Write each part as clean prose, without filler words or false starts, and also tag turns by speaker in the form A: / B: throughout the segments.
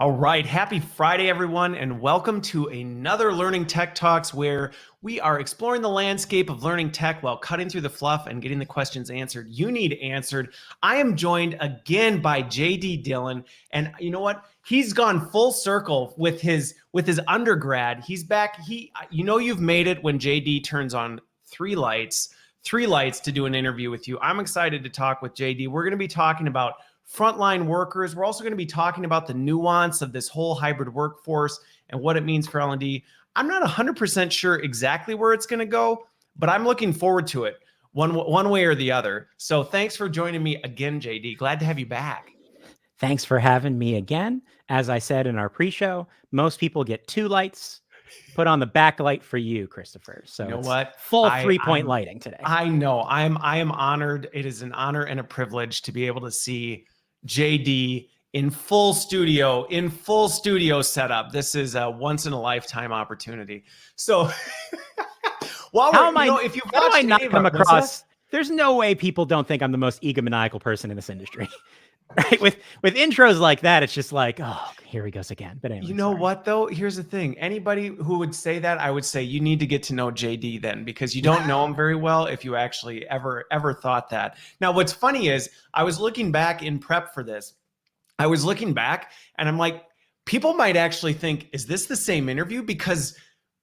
A: All right. Happy Friday, everyone, and welcome to another Learning Tech Talks where we are exploring the landscape of learning tech while cutting through the fluff and getting the questions answered you need answered. I am joined again by JD Dillion, and you know what? He's gone full circle with his undergrad. He's back. You've made it when JD turns on three lights to do an interview with you. I'm excited to talk with JD. We're going to be talking about frontline workers. We're also going to be talking about the nuance of this whole hybrid workforce and what it means for L&D. I'm not 100% sure exactly where it's going to go, but I'm looking forward to it one way or the other. So thanks for joining me again, JD. Glad to have you back.
B: Thanks for having me again. As I said in our pre-show, most people get 2 lights. Put on the backlight for you, Christopher. So
A: you know what?
B: Full 3-point lighting today.
A: I know. I am honored. It is an honor and a privilege to be able to see JD in full studio setup. This is a once in a lifetime opportunity. So while if you've
B: how do I not come across? There's no way people don't think I'm the most egomaniacal person in this industry. Right? With intros like that, it's just like, oh, here he goes again. But anyway,
A: you know what though? Here's the thing. Anybody who would say that, I would say you need to get to know JD then, because you don't know him very well if you actually ever thought that. Now, what's funny is I was looking back in prep for this. I was looking back and I'm like, people might actually think, is this the same interview? Because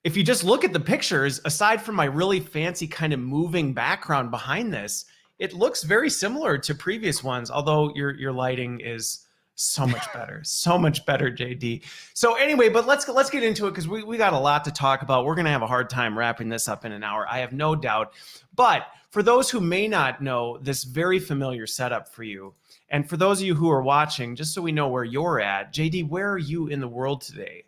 A: if you just look at the pictures, aside from my really fancy kind of moving background behind this, it looks very similar to previous ones, although your lighting is so much better, JD. So anyway, but let's get into it because we got a lot to talk about. We're going to have a hard time wrapping this up in an hour, I have no doubt. But for those who may not know this very familiar setup for you, and for those of you who are watching, just so we know where you're at, JD, where are you in the world today?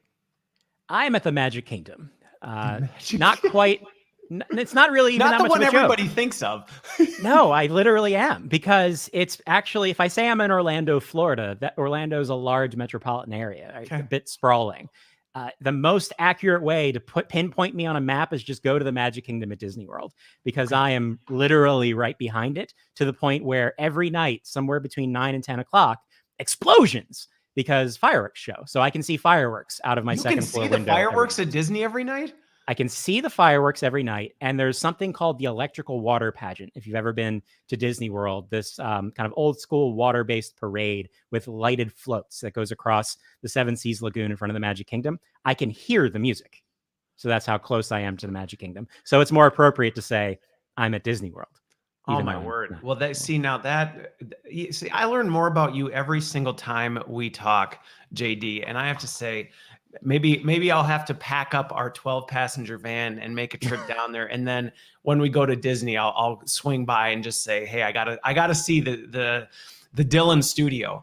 B: I'm at the Magic Kingdom. Not quite. It's not really even
A: not
B: that
A: the
B: much
A: one
B: of a joke.
A: Everybody thinks of.
B: No, I literally am, because it's actually, if I say I'm in Orlando, Florida, that Orlando's a large metropolitan area, right? A bit sprawling. The most accurate way to pinpoint me on a map is just go to the Magic Kingdom at Disney World, because I am literally right behind it, to the point where every night, somewhere between 9 and 10 o'clock, explosions, because fireworks show. So I can see fireworks out of my second floor window.
A: You can see the fireworks at Disney every night?
B: I can see the fireworks every night, and there's something called the electrical water pageant. If you've ever been to Disney World, this kind of old school water-based parade with lighted floats that goes across the Seven Seas Lagoon in front of the Magic Kingdom. I can hear the music. So that's how close I am to the Magic Kingdom. So it's more appropriate to say I'm at Disney World.
A: Oh my word. Well, I learn more about you every single time we talk, JD. And I have to say, maybe I'll have to pack up our 12-passenger van and make a trip down there. And then when we go to Disney, I'll swing by and just say, hey, I gotta see the Dillion studio.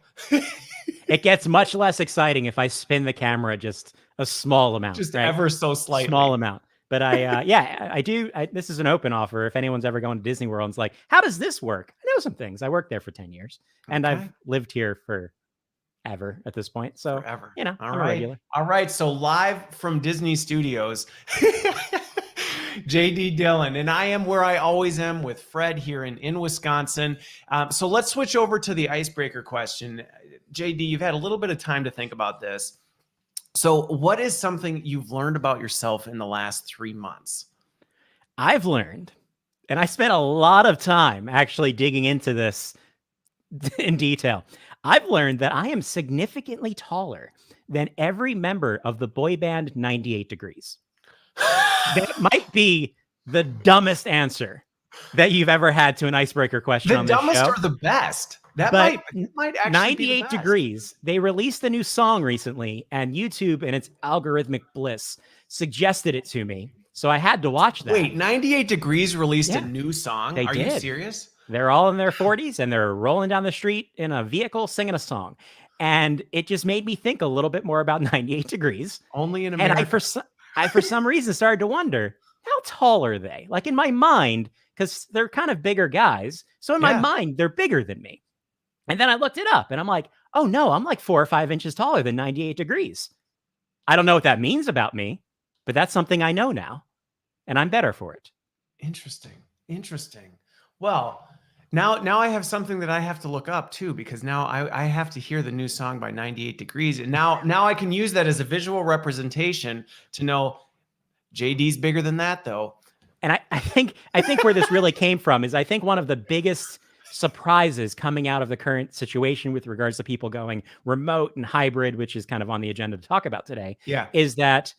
B: It gets much less exciting if I spin the camera just a small amount.
A: Just right? Ever so slightly.
B: Small amount. But I do. This is an open offer. If anyone's ever going to Disney World and it's like, how does this work? I know some things. I worked there for 10 years and I've lived here for ever at this point. So,
A: forever.
B: I'm
A: a
B: regular.
A: All right. So live from Disney Studios, JD Dillion, and I am where I always am with Fred here in Wisconsin. So let's switch over to the icebreaker question. JD, you've had a little bit of time to think about this. So what is something you've learned about yourself in the last 3 months?
B: I've learned, and I spent a lot of time actually digging into this in detail. I've learned that I am significantly taller than every member of the boy band 98 Degrees. That might be the dumbest answer that you've ever had to an icebreaker question on this show.
A: The dumbest or the best? That might actually
B: 98
A: be the best.
B: Degrees. They released a new song recently, and YouTube, in its algorithmic bliss, suggested it to me. So I had to watch that.
A: Wait, 98 Degrees released a new song?
B: Are
A: you serious?
B: They're all in their 40s, and they're rolling down the street in a vehicle singing a song. And it just made me think a little bit more about 98 Degrees.
A: Only in America.
B: And I for some reason, started to wonder, how tall are they? Like in my mind, because they're kind of bigger guys. So in my mind, they're bigger than me. And then I looked it up and I'm like, oh no, I'm like 4 or 5 inches taller than 98 Degrees. I don't know what that means about me, but that's something I know now. And I'm better for it.
A: Interesting. Well, Now I have something that I have to look up too, because now I have to hear the new song by 98 Degrees. And now I can use that as a visual representation to know JD's bigger than that though.
B: And I think where this really came from is I think one of the biggest surprises coming out of the current situation with regards to people going remote and hybrid, which is kind of on the agenda to talk about today, is that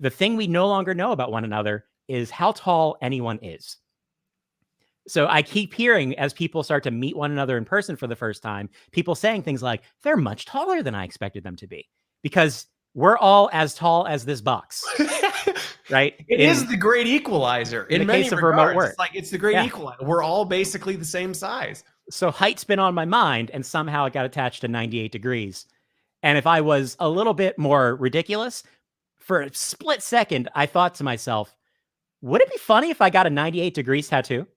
B: the thing we no longer know about one another is how tall anyone is. So I keep hearing, as people start to meet one another in person for the first time, people saying things like, they're much taller than I expected them to be, because we're all as tall as this box, right?
A: It is the great equalizer in
B: the
A: many
B: case of
A: regards.
B: remote work.
A: It's the great equalizer. We're all basically the same size.
B: So height's been on my mind, and somehow it got attached to 98 Degrees. And if I was a little bit more ridiculous, for a split second, I thought to myself, would it be funny if I got a 98 Degrees tattoo?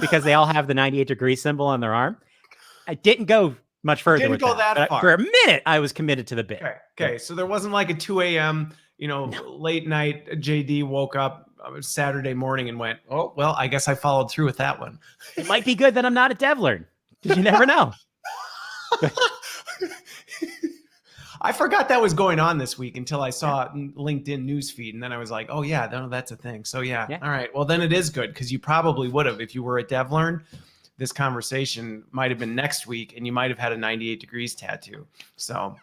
B: Because they all have the 98 degree symbol on their arm. I didn't go much further.
A: Didn't go that far.
B: For a minute, I was committed to the bit.
A: Okay. So there wasn't like a 2 a.m., late night JD woke up Saturday morning and went, oh, well, I guess I followed through with that one.
B: It might be good that I'm not a dev learn, because you never know.
A: I forgot that was going on this week until I saw LinkedIn newsfeed, and then I was like, oh yeah, that's a thing. So yeah. All right. Well, then it is good, because you probably would have, if you were a dev learn, this conversation might have been next week, and you might have had a 98 Degrees tattoo. So,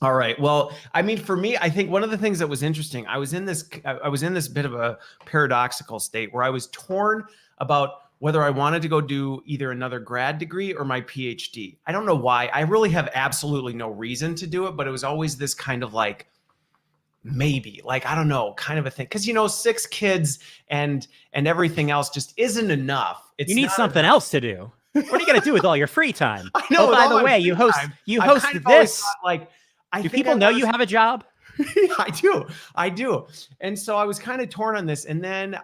A: all right. Well, I mean, for me, I think one of the things that was interesting, I was in this bit of a paradoxical state where I was torn about whether I wanted to go do either another grad degree or my PhD. I don't know why. I really have absolutely no reason to do it, but it was always this kind of like, maybe, like, I don't know, kind of a thing. Because, 6 kids and everything else just isn't enough.
B: You need something else to do. What are you going to do with all your free time?
A: I know.
B: Oh, by the way, you host this. Do people know you have a job?
A: I do. And so I was kind of torn on this. And then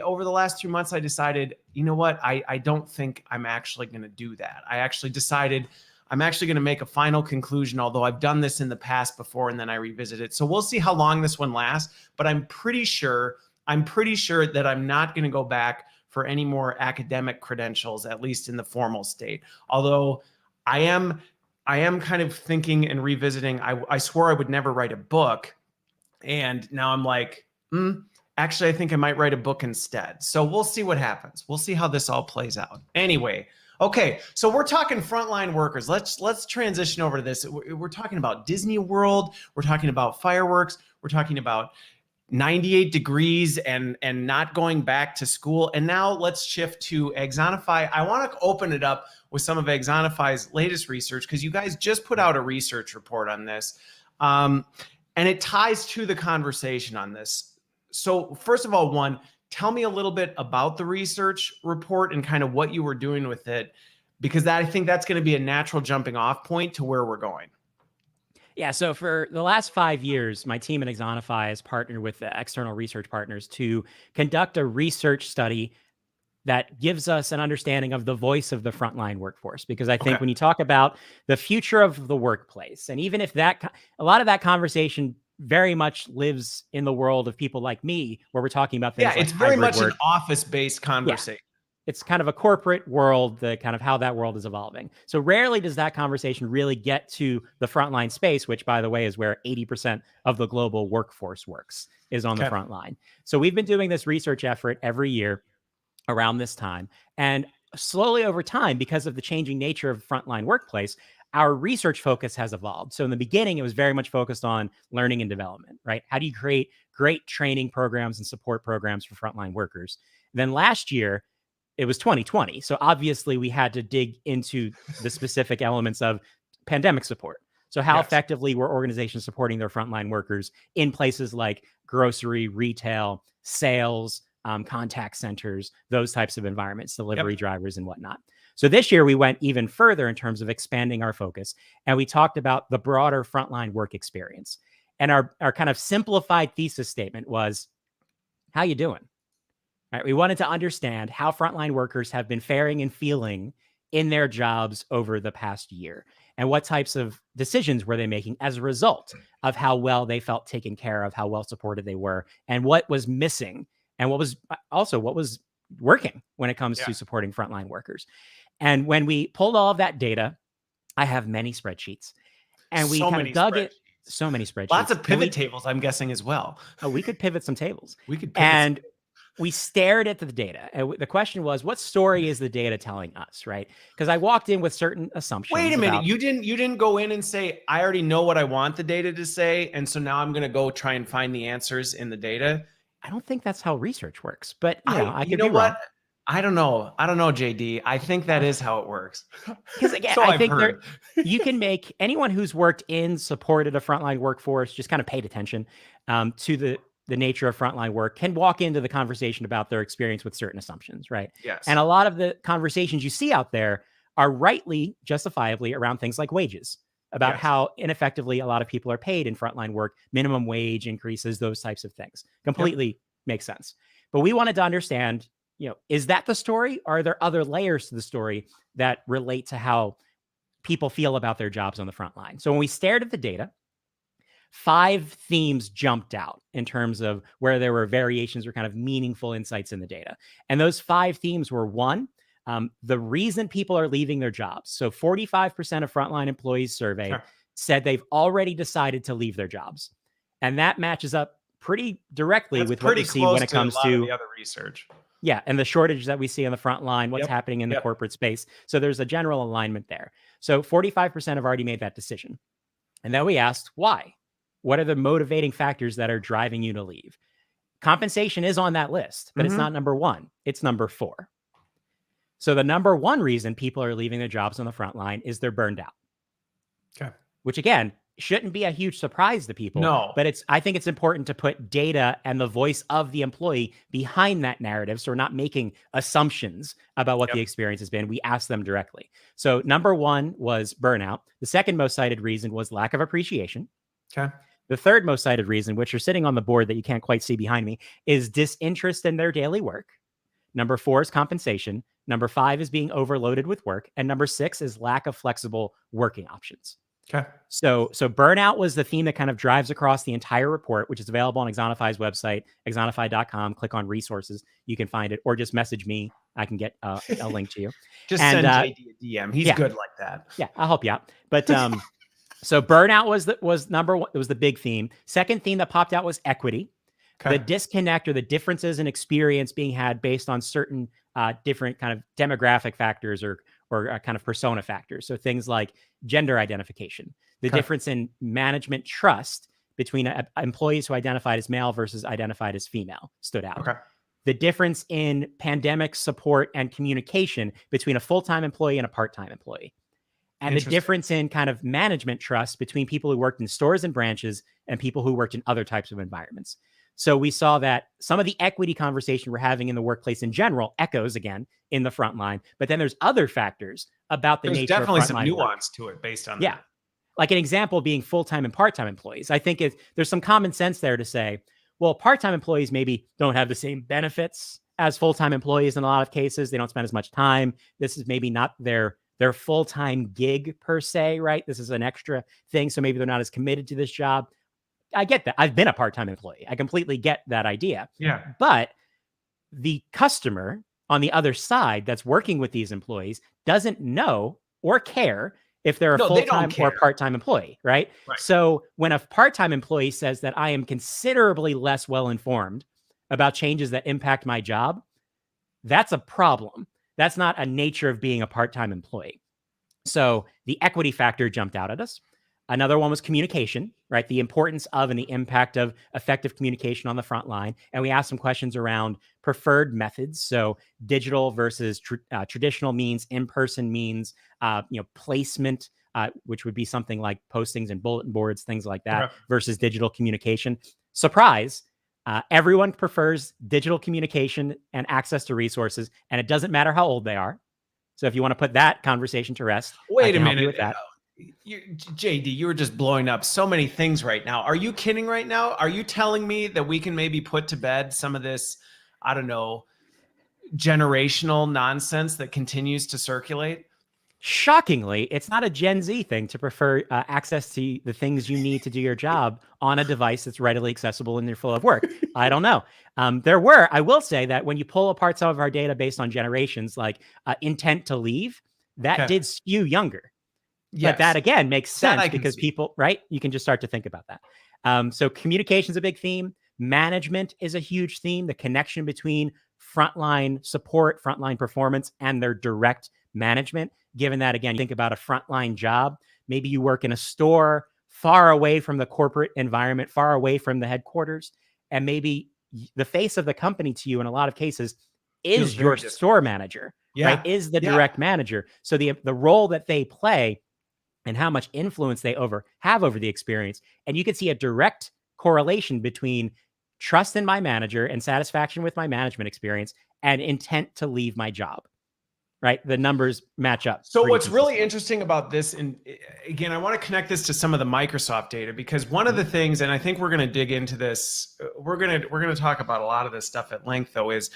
A: over the last 2 months, I decided, you know what? I don't think I'm actually going to do that. I actually decided I'm actually going to make a final conclusion, although I've done this in the past before and then I revisit it. So we'll see how long this one lasts, but I'm pretty sure that I'm not going to go back for any more academic credentials, at least in the formal state. Although I am kind of thinking and revisiting. I swore I would never write a book. And now I'm like, actually, I think I might write a book instead. So we'll see what happens. We'll see how this all plays out. Anyway, okay. So we're talking frontline workers. Let's transition over to this. We're talking about Disney World. We're talking about fireworks. We're talking about 98 degrees and not going back to school. And now let's shift to Axonify. I want to open it up with some of Axonify's latest research, because you guys just put out a research report on this. And it ties to the conversation on this. So first of all, tell me a little bit about the research report and kind of what you were doing with it, because I think that's going to be a natural jumping off point to where we're going.
B: Yeah, so for the last 5 years, my team at Axonify has partnered with external research partners to conduct a research study that gives us an understanding of the voice of the frontline workforce. Because I think when you talk about the future of the workplace, and even if a lot of that conversation very much lives in the world of people like me, where we're talking about things like
A: it's very much
B: work.
A: An office-based conversation.
B: Yeah. It's kind of a corporate world, the kind of how that world is evolving. So rarely does that conversation really get to the frontline space, which, by the way, is where 80% of the global workforce works, is on the front line. So we've been doing this research effort every year around this time. And slowly over time, because of the changing nature of frontline workplace, our research focus has evolved. So in the beginning, it was very much focused on learning and development, right? How do you create great training programs and support programs for frontline workers? Then last year, it was 2020. So obviously we had to dig into the specific elements of pandemic support. So how effectively were organizations supporting their frontline workers in places like grocery, retail, sales, contact centers, those types of environments, delivery drivers and whatnot. So this year we went even further in terms of expanding our focus, and we talked about the broader frontline work experience. And our kind of simplified thesis statement was, how you doing? Right, we wanted to understand how frontline workers have been faring and feeling in their jobs over the past year, and what types of decisions were they making as a result of how well they felt taken care of, how well supported they were, and what was missing, and what was working when it comes to supporting frontline workers. And when we pulled all of that data, I have many spreadsheets, and we kind of dug it. So many spreadsheets.
A: Lots of pivot tables, I'm guessing, as well.
B: Oh, we could pivot some tables.
A: We could pivot
B: and we stared at the data. And the question was, what story is the data telling us, right? Because I walked in with certain assumptions.
A: Wait a minute. You didn't go in and say, I already know what I want the data to say, and so now I'm going to go try and find the answers in the data.
B: I don't think that's how research works, but I could
A: be
B: wrong.
A: What? I don't know, JD. I think that is how it works.
B: Because again, I think you can make anyone who's worked in, supported a frontline workforce, just kind of paid attention to the nature of frontline work, can walk into the conversation about their experience with certain assumptions, right?
A: Yes.
B: And a lot of the conversations you see out there are rightly, justifiably around things like wages, about how ineffectively a lot of people are paid in frontline work, minimum wage increases, those types of things. Completely makes sense. But we wanted to understand, is that the story? Or are there other layers to the story that relate to how people feel about their jobs on the front line? So when we stared at the data, 5 themes jumped out in terms of where there were variations or kind of meaningful insights in the data. And those 5 themes were: 1, the reason people are leaving their jobs. So 45% of frontline employees surveyed said they've already decided to leave their jobs. And that matches up pretty directly with what you see when it comes to
A: the other research.
B: Yeah, and the shortage that we see on the front line, what's happening in the corporate space. So there's a general alignment there. So 45% have already made that decision. And then we asked, why? What are the motivating factors that are driving you to leave? Compensation is on that list, but it's not number 1. It's number 4. So the number 1 reason people are leaving their jobs on the front line is they're burned out.
A: Okay.
B: Which, again, shouldn't be a huge surprise to people.
A: No.
B: But I think it's important to put data and the voice of the employee behind that narrative, so we're not making assumptions about what the experience has been. We ask them directly. So number 1 was burnout. The second most cited reason was lack of appreciation.
A: Okay.
B: The third most cited reason, which are sitting on the board that you can't quite see behind me, is disinterest in their daily work. Number 4 is compensation. Number 5 is being overloaded with work. And number 6 is lack of flexible working options.
A: Okay.
B: So burnout was the theme that kind of drives across the entire report, which is available on Axonify's website, axonify.com. Click on resources. You can find it, or just message me. I can get a link to you.
A: Just send JD a DM. He's good like that.
B: Yeah, I'll help you out. But so burnout was number 1. It was the big theme. Second theme that popped out was equity. Okay. The disconnect or the differences in experience being had based on certain different kind of demographic factors or kind of persona factors. So things like gender identification, the difference in management trust between employees who identified as male versus identified as female stood out.
A: Okay.
B: The difference in pandemic support and communication between a full-time employee and a part-time employee. And the difference in kind of management trust between people who worked in stores and branches and people who worked in other types of environments. So we saw that some of the equity conversation we're having in the workplace in general echoes again in the front line, but then there's other factors about the nature of frontline work.
A: There's definitely some nuance to it based on that.
B: Like an example being full-time and part-time employees. I think there's some common sense there to say, well, part-time employees maybe don't have the same benefits as full-time employees in a lot of cases. They don't spend as much time. This is maybe not their full-time gig per se, right? This is an extra thing. So maybe they're not as committed to this job. I get that. I've been a part-time employee. I completely get that idea.
A: Yeah.
B: But the customer on the other side that's working with these employees doesn't know or care if they're a full-time or part-time employee, right? So when a part-time employee says that I am considerably less well-informed about changes that impact my job, that's a problem. That's not a nature of being a part-time employee. So the equity factor jumped out at us. Another one was communication, right? The importance of and the impact of effective communication on the front line. And we asked some questions around preferred methods. So digital versus traditional means, in-person means, placement, which would be something like postings and bulletin boards, things like that, versus digital communication. Surprise. Everyone prefers digital communication and access to resources, and it doesn't matter how old they are. So if you want to put that conversation to rest,
A: wait a minute with that. JD, you were just blowing up so many things right now. Are you kidding right now? Are you telling me that we can maybe put to bed some of this, I don't know, generational nonsense that continues to circulate?
B: Shockingly, it's not a Gen Z thing to prefer access to the things you need to do your job on a device that's readily accessible in your flow of work. I don't know. I will say that when you pull apart some of our data based on generations, like intent to leave, that did skew younger.
A: Yes.
B: But that again makes sense because
A: see.
B: people, right? You can just start to think about that. So communication is a big theme. Management is a huge theme. The connection between frontline support, frontline performance, and their direct management. Given that, again, you think about a frontline job, maybe you work in a store far away from the corporate environment, far away from the headquarters, and maybe the face of the company to you in a lot of cases is your store manager, right? Is the direct manager. So the role that they play and how much influence they have over the experience. And you can see a direct correlation between trust in my manager and satisfaction with my management experience and intent to leave my job. Right? The numbers match up.
A: So what's really interesting about this, and again, I want to connect this to some of the Microsoft data, because one of the things, and I think we're going to dig into this, we're going to talk about a lot of this stuff at length, though, is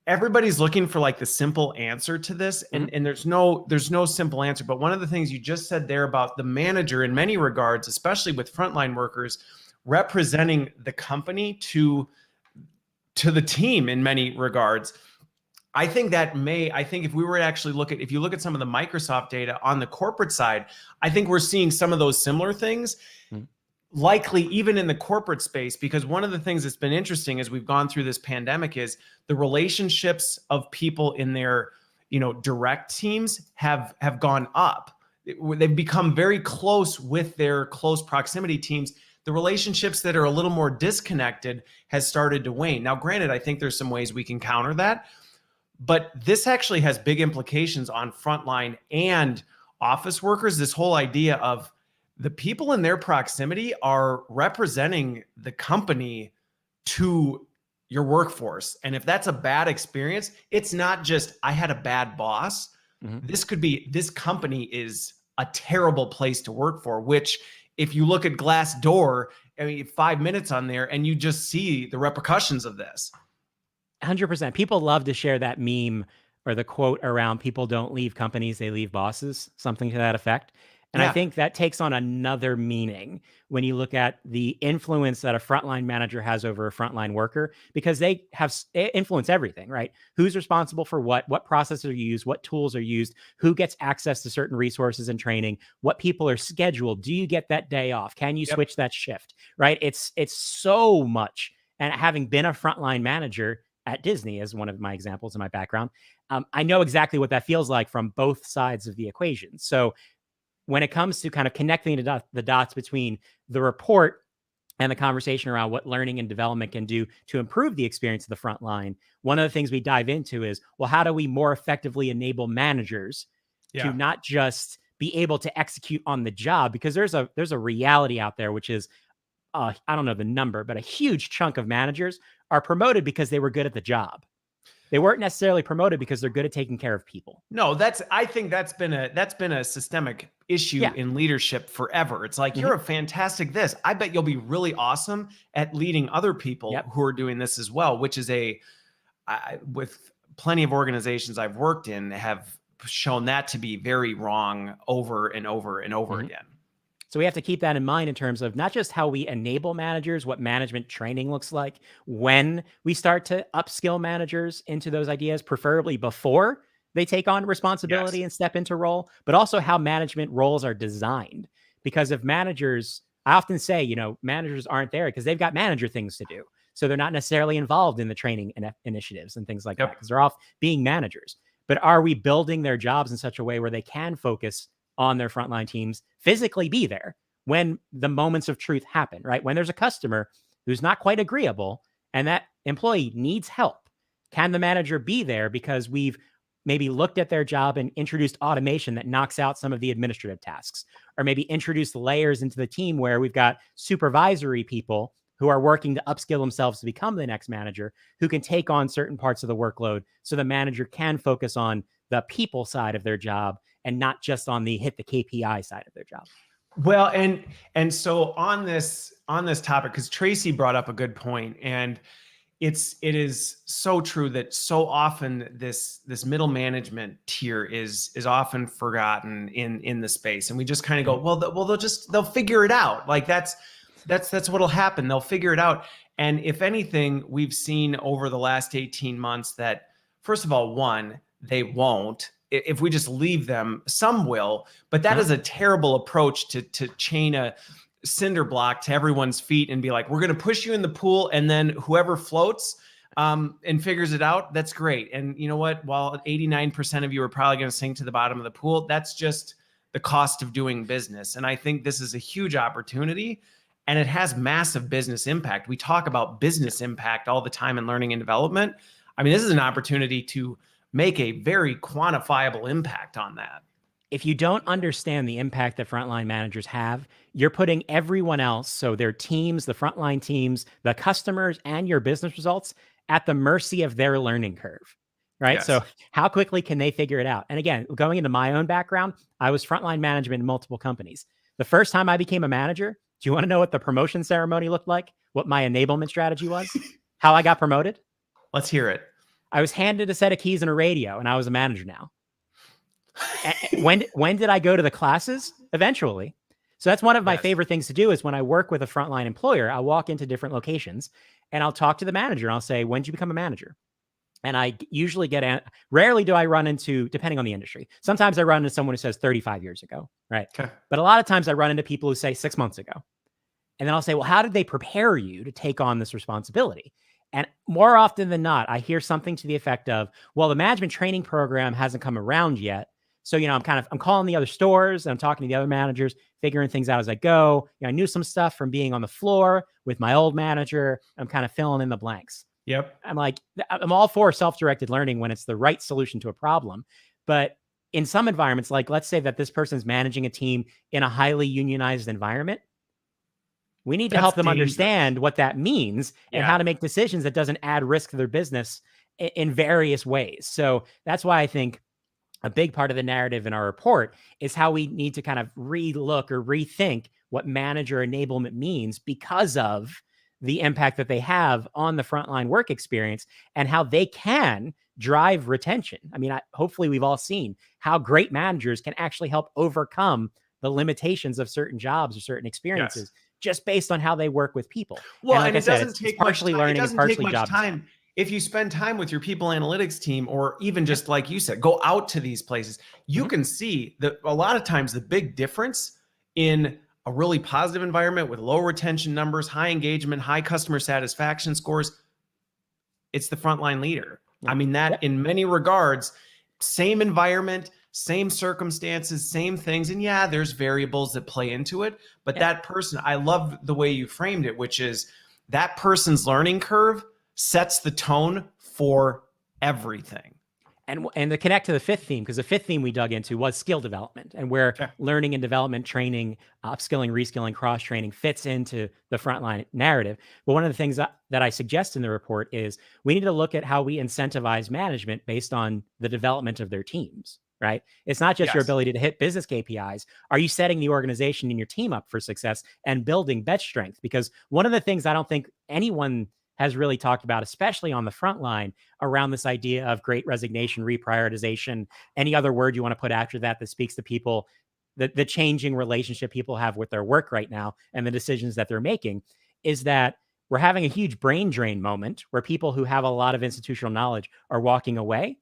A: everybody's looking for like the simple answer to this, and there's no simple answer. But one of the things you just said there about the manager, in many regards, especially with frontline workers, representing the company to the team in many regards. I think if we were to actually if you look at some of the Microsoft data on the corporate side, I think we're seeing some of those similar things, likely even in the corporate space, because one of the things that's been interesting as we've gone through this pandemic is the relationships of people in their, direct teams have gone up. They've become very close with their close proximity teams. The relationships that are a little more disconnected has started to wane. Now, granted, I think there's some ways we can counter that, but this actually has big implications on frontline and office workers. This whole idea of the people in their proximity are representing the company to your workforce. And if that's a bad experience, it's not just, I had a bad boss. This could be, this company is a terrible place to work for, which if you look at Glassdoor, 5 minutes on there and you just see the repercussions of this.
B: 100%. People love to share that meme or the quote around people don't leave companies, they leave bosses, something to that effect. And I think that takes on another meaning when you look at the influence that a frontline manager has over a frontline worker, because they influence everything, right? Who's responsible for what processes are used, what tools are used, who gets access to certain resources and training, what people are scheduled. Do you get that day off? Can you switch that shift, right? It's so much. And having been a frontline manager at Disney, as one of my examples in my background, I know exactly what that feels like from both sides of the equation. So when it comes to kind of connecting the dots between the report and the conversation around what learning and development can do to improve the experience of the front line, one of the things we dive into is, well, how do we more effectively enable managers to not just be able to execute on the job? Because there's a reality out there, which is, I don't know the number, but a huge chunk of managers are promoted because they were good at the job. They weren't necessarily promoted because they're good at taking care of people.
A: No, I think that's been a systemic issue in leadership forever. It's like, you're a fantastic this. I bet you'll be really awesome at leading other people who are doing this as well, which is with plenty of organizations I've worked in have shown that to be very wrong over and over and over again.
B: So we have to keep that in mind in terms of not just how we enable managers, what management training looks like when we start to upskill managers into those ideas, preferably before they take on responsibility and step into role, but also how management roles are designed. Because if managers, I often say, managers aren't there because they've got manager things to do. So they're not necessarily involved in the training initiatives and things like that, because they're off being managers. But are we building their jobs in such a way where they can focus on their frontline teams, physically be there when the moments of truth happen, right? When there's a customer who's not quite agreeable and that employee needs help, can the manager be there because we've maybe looked at their job and introduced automation that knocks out some of the administrative tasks, or maybe introduced layers into the team where we've got supervisory people who are working to upskill themselves to become the next manager, who can take on certain parts of the workload so the manager can focus on the people side of their job and not just on the hit the KPI side of their job.
A: Well, and so on this topic, because Tracy brought up a good point, and it is so true that so often this middle management tier is often forgotten in the space, and we just kind of go, they'll figure it out. Like that's what'll happen. They'll figure it out. And if anything, we've seen over the last 18 months that, first of all, one, they won't. If we just leave them, some will, but that is a terrible approach to chain a cinder block to everyone's feet and be like, we're going to push you in the pool, and then whoever floats and figures it out, that's great. And you know what? While 89% of you are probably going to sink to the bottom of the pool, that's just the cost of doing business. And I think this is a huge opportunity, and it has massive business impact. We talk about business impact all the time in learning and development. I mean, this is an opportunity to make a very quantifiable impact on that.
B: If you don't understand the impact that frontline managers have, you're putting everyone else, so their teams, the frontline teams, the customers, and your business results at the mercy of their learning curve, right?
A: Yes.
B: So how quickly can they figure it out? And again, going into my own background, I was frontline management in multiple companies. The first time I became a manager, do you want to know what the promotion ceremony looked like? What my enablement strategy was? How I got promoted?
A: Let's hear it.
B: I was handed a set of keys and a radio, and I was a manager now. When did I go to the classes? Eventually. So that's one of my favorite things to do is when I work with a frontline employer, I'll walk into different locations and I'll talk to the manager and I'll say, when did you become a manager? And I usually rarely do I run into, depending on the industry. Sometimes I run into someone who says 35 years ago, right?
A: Okay.
B: But a lot of times I run into people who say 6 months ago. And then I'll say, well, how did they prepare you to take on this responsibility? And more often than not, I hear something to the effect of, well, the management training program hasn't come around yet. So, I'm calling the other stores and I'm talking to the other managers, figuring things out as I go. I knew some stuff from being on the floor with my old manager. I'm kind of filling in the blanks.
A: Yep.
B: I'm all for self-directed learning when it's the right solution to a problem. But in some environments, like let's say that this person's managing a team in a highly unionized environment, we need to help them understand what that means and how to make decisions that doesn't add risk to their business in various ways. So that's why I think a big part of the narrative in our report is how we need to kind of relook or rethink what manager enablement means because of the impact that they have on the frontline work experience and how they can drive retention. I mean, hopefully we've all seen how great managers can actually help overcome the limitations of certain jobs or certain experiences just based on how they work with people.
A: Well,
B: and like
A: it doesn't take
B: partially learning and partially job
A: time. If you spend time with your people analytics team, or even just like you said, go out to these places, you can see that a lot of times the big difference in a really positive environment with low retention numbers, high engagement, high customer satisfaction scores, it's the frontline leader. I mean, that in many regards, same environment, same circumstances, same things. And yeah, there's variables that play into it. But that person, I love the way you framed it, which is that person's learning curve sets the tone for everything.
B: And to connect to the fifth theme, because the fifth theme we dug into was skill development, and where learning and development training, upskilling, reskilling, cross-training fits into the frontline narrative. But one of the things that I suggest in the report is we need to look at how we incentivize management based on the development of their teams, right? It's not just your ability to hit business KPIs. Are you setting the organization and your team up for success and building bench strength? Because one of the things I don't think anyone has really talked about, especially on the front line, around this idea of great resignation, reprioritization, any other word you want to put after that speaks to people, the changing relationship people have with their work right now and the decisions that they're making, is that we're having a huge brain drain moment where people who have a lot of institutional knowledge are walking away.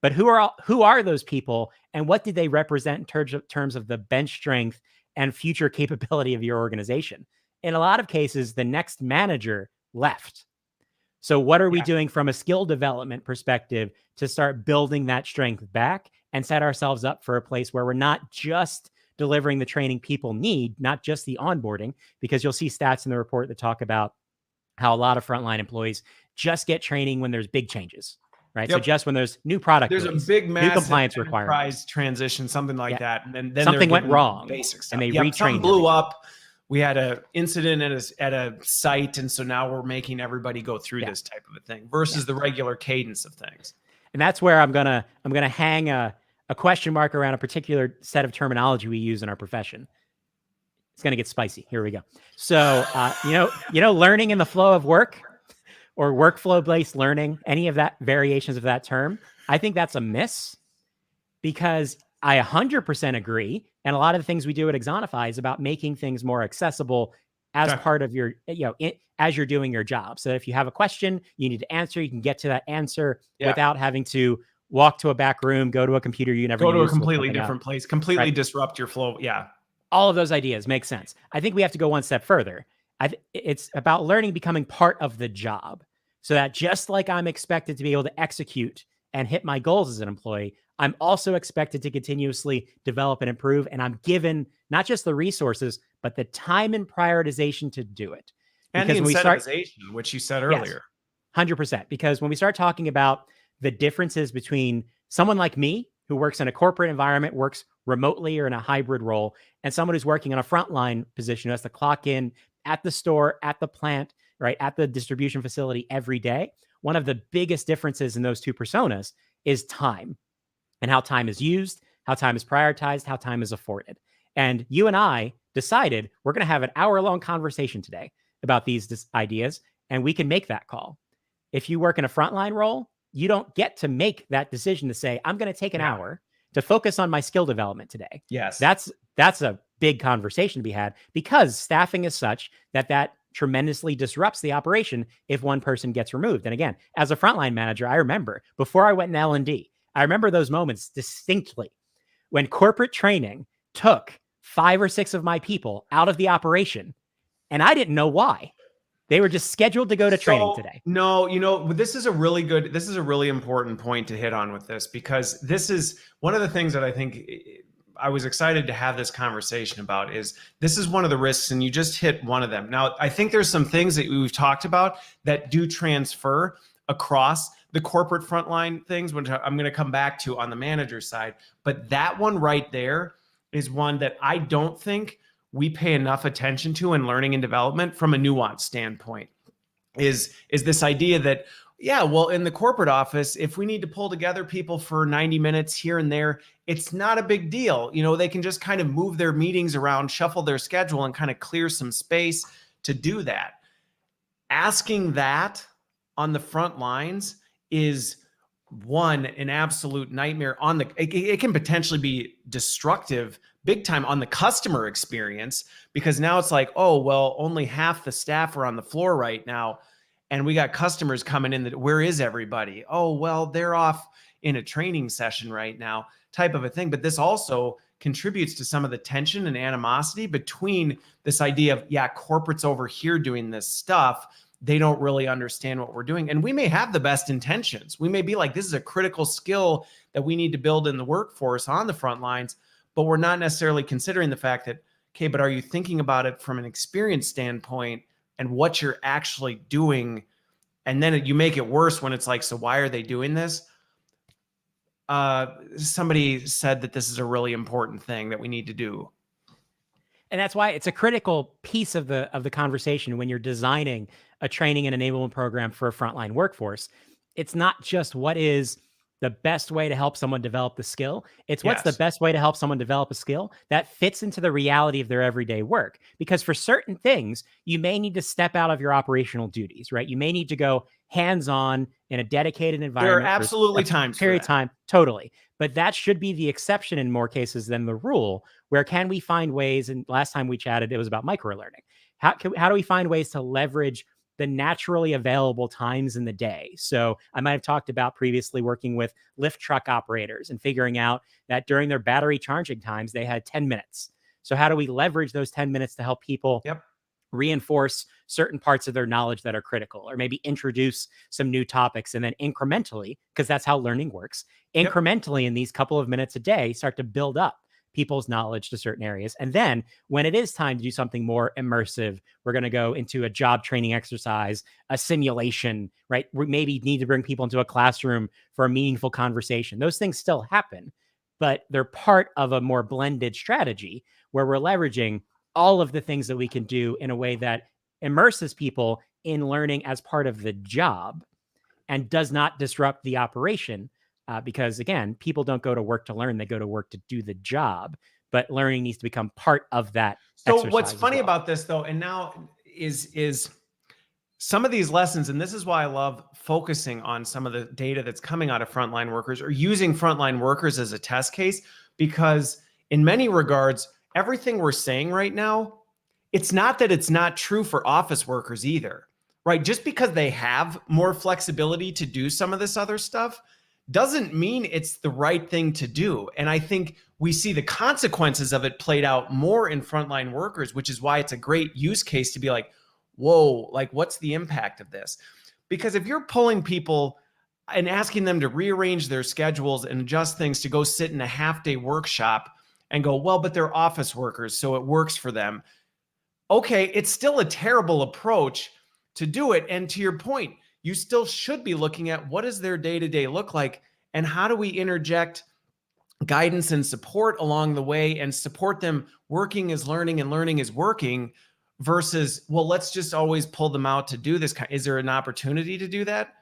B: But who are those people, and what did they represent in terms of the bench strength and future capability of your organization? In a lot of cases, the next manager left. So what are we doing from a skill development perspective to start building that strength back and set ourselves up for a place where we're not just delivering the training people need, not just the onboarding, because you'll see stats in the report that talk about how a lot of frontline employees just get training when there's big changes, right? So just when there's new product,
A: there's
B: release,
A: a big massive
B: new compliance requirements,
A: transition, something like that. And then
B: something went wrong
A: basic stuff.
B: and they retrained.
A: Something blew up. We had an incident at a site, and so now we're making everybody go through this type of a thing versus the regular cadence of things.
B: And that's where I'm gonna hang a question mark around a particular set of terminology we use in our profession. It's gonna get spicy. Here we go. So learning in the flow of work, or workflow-based learning, any of that variations of that term, I think that's a miss, because I 100% agree. And a lot of the things we do at Axonify is about making things more accessible as part of your, as you're doing your job. So if you have a question you need to answer, you can get to that answer without having to walk to a back room, go to a computer you never
A: go to a
B: used,
A: completely different place, completely disrupt your flow. Yeah.
B: All of those ideas make sense. I think we have to go one step further. It's about learning becoming part of the job, so that just like I'm expected to be able to execute and hit my goals as an employee, I'm also expected to continuously develop and improve. And I'm given not just the resources, but the time and prioritization to do it.
A: And because the incentivization, which you said earlier.
B: 100%. Because when we start talking about the differences between someone like me, who works in a corporate environment, works remotely or in a hybrid role, and someone who's working on a frontline position who has to clock in at the store, at the plant, right, at the distribution facility every day, one of the biggest differences in those two personas is time, and how time is used, how time is prioritized, how time is afforded. And you and I decided we're going to have an hour-long conversation today about these ideas, and we can make that call. If you work in a frontline role, you don't get to make that decision to say, I'm going to take an hour to focus on my skill development today.
A: Yes.
B: That's a big conversation to be had, because staffing is such that tremendously disrupts the operation if one person gets removed. And again, as a frontline manager, I remember before I went in L&D, I remember those moments distinctly when corporate training took 5 or 6 of my people out of the operation, and I didn't know why. They were just scheduled to go to training today.
A: No, this is a really important point to hit on with this, because this is one of the things that I think I was excited to have this conversation about. Is this is one of the risks, and you just hit one of them. Now, I think there's some things that we've talked about that do transfer across the corporate frontline things, which I'm going to come back to on the manager side. But that one right there is one that I don't think we pay enough attention to in learning and development from a nuance standpoint, is this idea that, in the corporate office, if we need to pull together people for 90 minutes here and there, it's not a big deal. They can just kind of move their meetings around, shuffle their schedule, and kind of clear some space to do that. Asking that on the front lines is an absolute nightmare. It can potentially be destructive big time on the customer experience, because now it's like, only half the staff are on the floor right now, and we got customers coming in where is everybody? They're off in a training session right now, type of a thing. But this also contributes to some of the tension and animosity between this idea of, corporate's over here doing this stuff. They don't really understand what we're doing. And we may have the best intentions. We may be like, this is a critical skill that we need to build in the workforce on the front lines, but we're not necessarily considering the fact that, okay, but are you thinking about it from an experience standpoint and what you're actually doing? And then you make it worse when it's like, so why are they doing this? Somebody said that this is a really important thing that we need to do.
B: And that's why it's a critical piece of the conversation when you're designing a training and enablement program for a frontline workforce. It's not just what is the best way to help someone develop the skill. It's what's the best way to help someone develop a skill that fits into the reality of their everyday work. Because for certain things, you may need to step out of your operational duties, right? You may need to go hands-on in a dedicated environment.
A: There are absolutely times for
B: period of time, totally. But that should be the exception in more cases than the rule, where can we find ways, and last time we chatted, it was about microlearning. How do we find ways to leverage the naturally available times in the day? So I might have talked about previously working with lift truck operators and figuring out that during their battery charging times, they had 10 minutes. So how do we leverage those 10 minutes to help people reinforce certain parts of their knowledge that are critical, or maybe introduce some new topics, and then incrementally, because that's how learning works, incrementally in these couple of minutes a day, start to build up people's knowledge to certain areas. And then when it is time to do something more immersive, we're going to go into a job training exercise, a simulation, right? We maybe need to bring people into a classroom for a meaningful conversation. Those things still happen, but they're part of a more blended strategy where we're leveraging all of the things that we can do in a way that immerses people in learning as part of the job and does not disrupt the operation. Because again, people don't go to work to learn, they go to work to do the job, but learning needs to become part of that.
A: So what's funny about this though, and now is some of these lessons, and this is why I love focusing on some of the data that's coming out of frontline workers or using frontline workers as a test case, because in many regards, everything we're saying right now, it's not that it's not true for office workers either, right? Just because they have more flexibility to do some of this other stuff doesn't mean it's the right thing to do. And I think we see the consequences of it played out more in frontline workers, which is why it's a great use case to be like, whoa, like what's the impact of this? Because if you're pulling people and asking them to rearrange their schedules and adjust things to go sit in a half-day workshop and go, well, but they're office workers, so it works for them. Okay, it's still a terrible approach to do it. And to your point, you still should be looking at what does their day-to-day look like and how do we interject guidance and support along the way and support them working as learning and learning is working versus, well, let's just always pull them out to do this. Is there an opportunity to do that?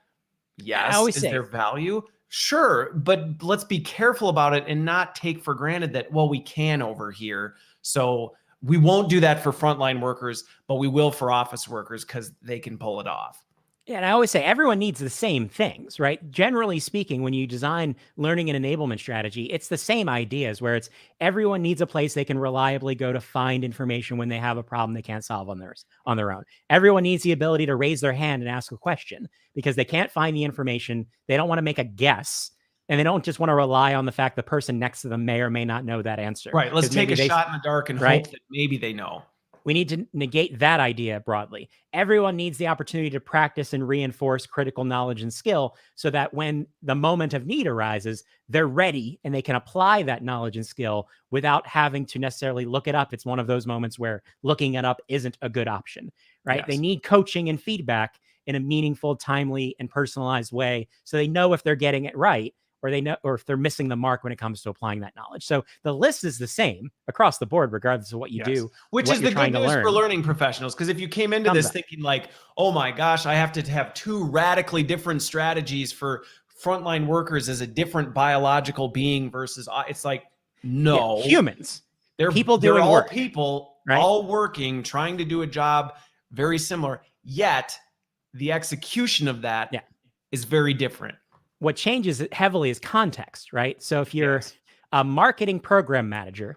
A: Yes. Is there value? Sure. But let's be careful about it and not take for granted that, well, we can over here. So we won't do that for frontline workers, but we will for office workers because they can pull it off.
B: Yeah, and I always say everyone needs the same things, right? Generally speaking, when you design learning and enablement strategy, it's the same ideas where it's everyone needs a place they can reliably go to find information when they have a problem they can't solve on their own. Everyone needs the ability to raise their hand and ask a question because they can't find the information. They don't want to make a guess. And they don't just want to rely on the fact the person next to them may or may not know that answer.
A: Right. Let's take a shot in the dark and hope that maybe they know.
B: We need to negate that idea broadly. Everyone needs the opportunity to practice and reinforce critical knowledge and skill so that when the moment of need arises, they're ready and they can apply that knowledge and skill without having to necessarily look it up. It's one of those moments where looking it up isn't a good option, right? Yes. They need coaching and feedback in a meaningful, timely, and personalized way so they know if they're getting it right or they know, or if they're missing the mark when it comes to applying that knowledge. So the list is the same across the board, regardless of what you do.
A: Which is the good news for learning professionals. Because if you came into this thinking like, oh my gosh, I have to have two radically different strategies for frontline workers as a different biological being versus, it's like, no.
B: Humans.
A: They're all work. People, right? All working, trying to do a job very similar, yet the execution of that is very different.
B: What changes it heavily is context, right? So if you're a marketing program manager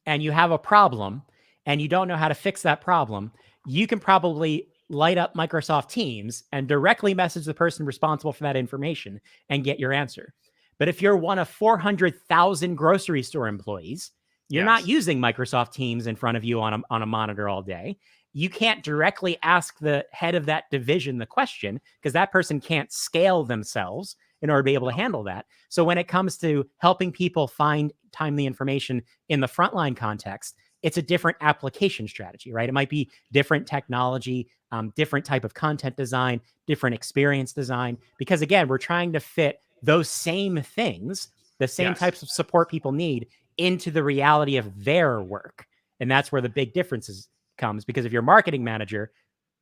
B: and you have a problem and you don't know how to fix that problem, you can probably light up Microsoft Teams and directly message the person responsible for that information and get your answer. But if you're one of 400,000 grocery store employees, you're not using Microsoft Teams in front of you on a monitor all day. You can't directly ask the head of that division the question because that person can't scale themselves in order to be able to handle that. So when it comes to helping people find timely information in the frontline context, it's a different application strategy, right? It might be different technology, different type of content design, different experience design, because again, we're trying to fit those same things, the same types of support people need into the reality of their work. And that's where the big differences comes, because if you're a marketing manager,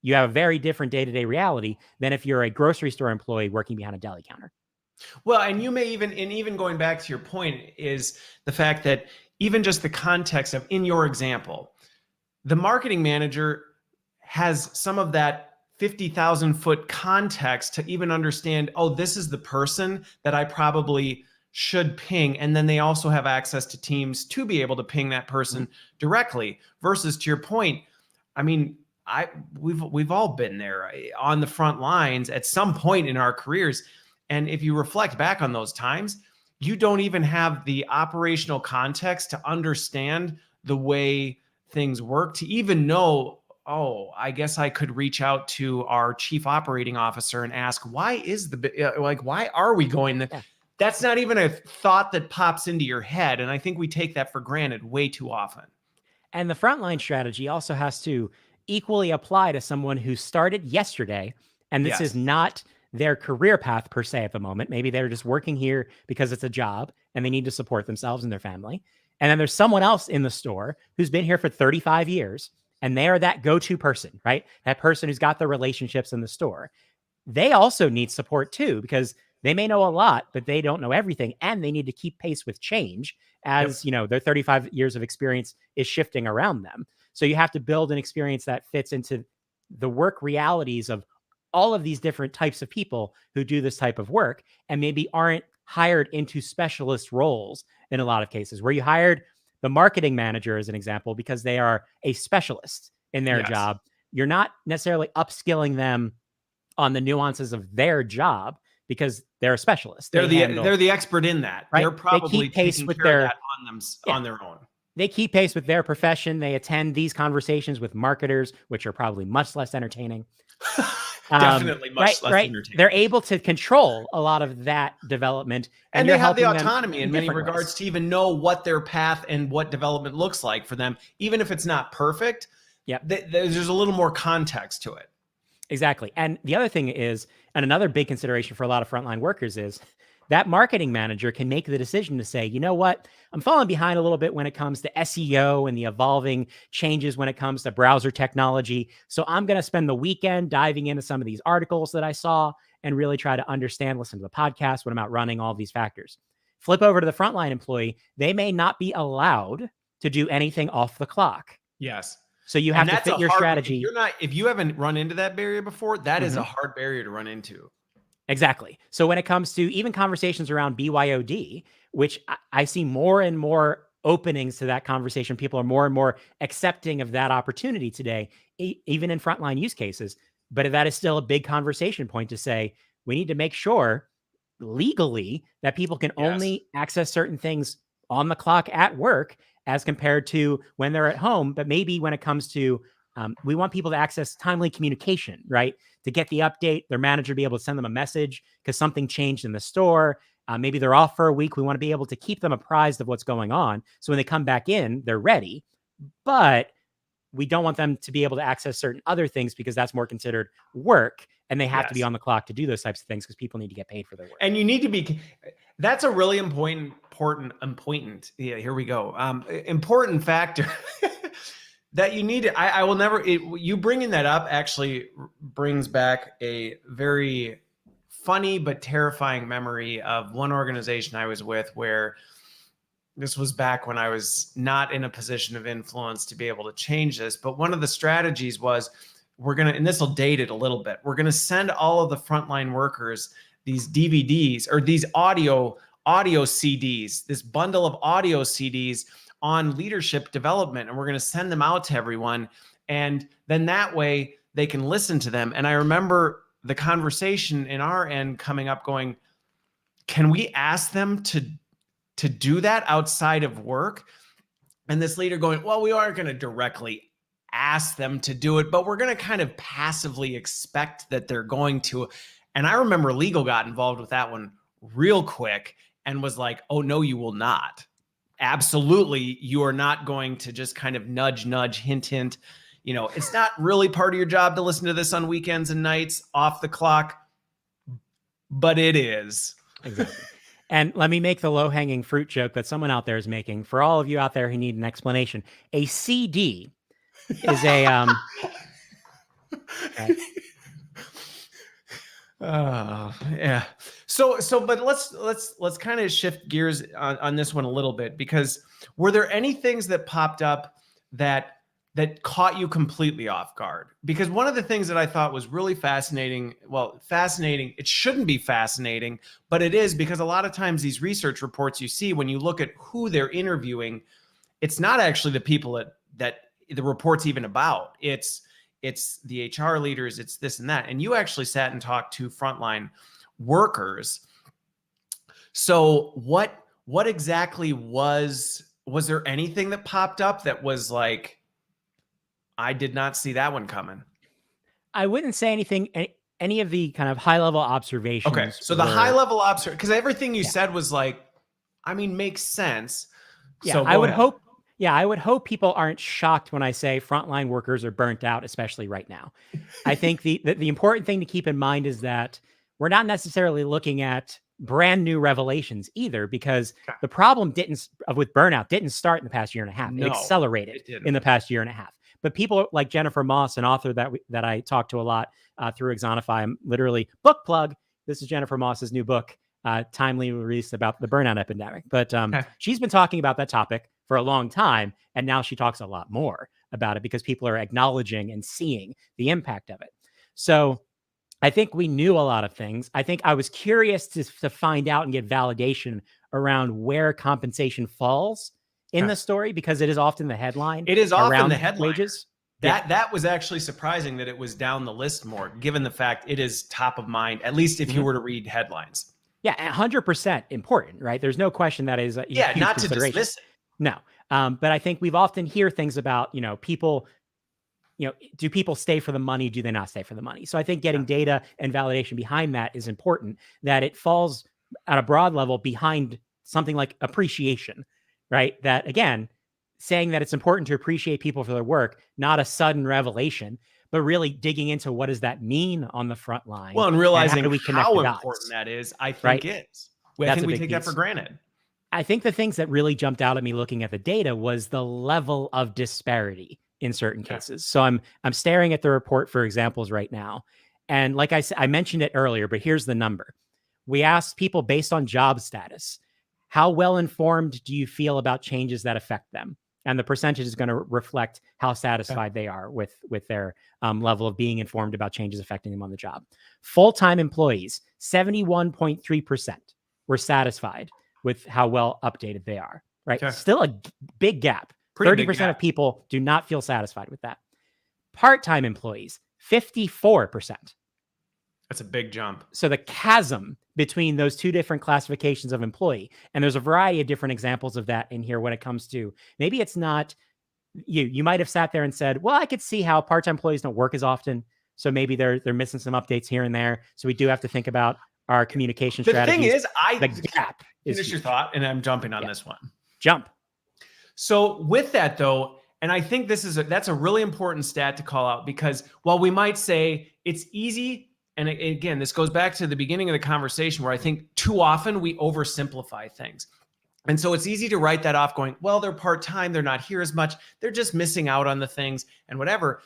B: you have a very different day-to-day reality than if you're a grocery store employee working behind a deli counter.
A: Well, and you may even going back to your point is the fact that even just the context of, in your example, the marketing manager has some of that 50,000 foot context to even understand, oh, this is the person that I probably should ping. And then they also have access to Teams to be able to ping that person directly versus, to your point, I mean, we've all been there on the front lines at some point in our careers. And if you reflect back on those times, you don't even have the operational context to understand the way things work, to even know, oh, I guess I could reach out to our chief operating officer and ask, why is why are we going there? That's not even a thought that pops into your head. And I think we take that for granted way too often.
B: And the frontline strategy also has to equally apply to someone who started yesterday. And this is not their career path per se at the moment. Maybe they're just working here because it's a job and they need to support themselves and their family. And then there's someone else in the store who's been here for 35 years and they are that go-to person, right? That person who's got the relationships in the store. They also need support too, because they may know a lot, but they don't know everything. And they need to keep pace with change as, you know, their 35 years of experience is shifting around them. So you have to build an experience that fits into the work realities of all of these different types of people who do this type of work and maybe aren't hired into specialist roles in a lot of cases, where you hired the marketing manager as an example because they are a specialist in their job. You're not necessarily upskilling them on the nuances of their job because they're a specialist.
A: They're the expert in that.
B: Right?
A: They're probably taking care of that on their own.
B: They keep pace with their profession. They attend these conversations with marketers, which are probably much less entertaining.
A: Definitely much less entertaining.
B: They're able to control a lot of that development.
A: And they have the autonomy in many regards to even know what their path and what development looks like for them. Even if it's not perfect, there's a little more context to it.
B: Exactly. And the other thing is, and another big consideration for a lot of frontline workers is that marketing manager can make the decision to say, you know what, I'm falling behind a little bit when it comes to SEO and the evolving changes when it comes to browser technology. So I'm going to spend the weekend diving into some of these articles that I saw and really try to understand, listen to the podcast when I'm out running all these factors. Flip over to the frontline employee. They may not be allowed to do anything off the clock.
A: Yes.
B: So you have to fit your strategy.
A: If you haven't run into that barrier before, that is a hard barrier to run into.
B: Exactly. So when it comes to even conversations around BYOD, which I see more and more openings to that conversation, people are more and more accepting of that opportunity today, even in frontline use cases. But that is still a big conversation point to say, we need to make sure legally that people can only access certain things on the clock at work as compared to when they're at home. But maybe when it comes to, we want people to access timely communication, right? To get the update, their manager to be able to send them a message because something changed in the store. Maybe they're off for a week. We want to be able to keep them apprised of what's going on. So when they come back in, they're ready. But we don't want them to be able to access certain other things because that's more considered work. And they have to be on the clock to do those types of things because people need to get paid for their work.
A: And you need to be, that's a really important, here we go. Important factor that you need to, I will never, you bringing that up actually brings back a very funny but terrifying memory of one organization I was with where this was back when I was not in a position of influence to be able to change this. But one of the strategies was and this will date it a little bit. We're going to send all of the frontline workers these DVDs or these audio CDs, this bundle of audio CDs on leadership development. And we're going to send them out to everyone. And then that way they can listen to them. And I remember the conversation in our end coming up going, can we ask them to do that outside of work? And this leader going, well, we aren't going to directly ask them to do it, but we're going to kind of passively expect that they're going to. And I remember legal got involved with that one real quick and was like, oh, no, you will not. Absolutely. You are not going to just kind of nudge, hint. You know, it's not really part of your job to listen to this on weekends and nights off the clock, but it is.
B: Exactly. And let me make the low-hanging fruit joke that someone out there is making. For all of you out there who need an explanation, a CD is a
A: yeah. So but let's kind of shift gears on this one a little bit, because were there any things that popped up that caught you completely off guard? Because one of the things that I thought was really fascinating, it shouldn't be fascinating, but it is, because a lot of times these research reports you see, when you look at who they're interviewing, it's not actually the people that the report's even about. It's the HR leaders, it's this and that. And you actually sat and talked to frontline workers. So what exactly was there anything that popped up that was like, I did not see that one coming?
B: I wouldn't say anything, any of the kind of high level observations.
A: Okay. So the high level observation, because everything you said was like, I mean, makes sense.
B: Yeah.
A: So
B: I would hope people aren't shocked when I say frontline workers are burnt out, especially right now. I think the important thing to keep in mind is that we're not necessarily looking at brand new revelations either, because the problem with burnout didn't start in the past year and a half. It accelerated in the past year and a half. But people like Jennifer Moss, an author that I talk to a lot through Axonify, I'm literally book plug. This is Jennifer Moss's new book, timely released about the burnout epidemic. But she's been talking about that topic for a long time, and now she talks a lot more about it because people are acknowledging and seeing the impact of it. So I think we knew a lot of things. I think I was curious to find out and get validation around where compensation falls in the story, because it is often the headline.
A: It is often
B: around
A: the headline.
B: Wages.
A: That was actually surprising that it was down the list more, given the fact it is top of mind, at least if you were to read headlines.
B: Yeah, 100% important, right? There's no question that is a huge
A: not to
B: consideration.
A: dismiss it.
B: No, but I think we've often hear things about, people, do people stay for the money? Do they not stay for the money? So I think getting data and validation behind that is important, that it falls at a broad level behind something like appreciation, right? That, again, saying that it's important to appreciate people for their work, not a sudden revelation, but really digging into what does that mean on the front line.
A: Well, and realizing
B: how
A: important that is, I think is. I think we take that for granted.
B: I think the things that really jumped out at me looking at the data was the level of disparity in certain cases. So I'm staring at the report for examples right now. And like I said, I mentioned it earlier, but here's the number. We asked people based on job status, how well informed do you feel about changes that affect them? And the percentage is going to reflect how satisfied they are with their level of being informed about changes affecting them on the job. Full-time employees, 71.3% were satisfied with how well updated they are, right? Okay. Still a big gap. 30% of people do not feel satisfied with that. Part-time employees, 54%.
A: That's a big jump.
B: So the chasm between those two different classifications of employee, and there's a variety of different examples of that in here when it comes to, maybe it's not, you might have sat there and said, well, I could see how part-time employees don't work as often. So maybe they're missing some updates here and there. So we do have to think about our communication strategies.
A: The thing is,
B: the gap is
A: finish your thought, and I'm jumping on this one.
B: Jump.
A: So with that though, and I think that's a really important stat to call out, because while we might say it's easy, and again, this goes back to the beginning of the conversation where I think too often we oversimplify things. And so it's easy to write that off going, well, they're part-time, they're not here as much, they're just missing out on the things and whatever.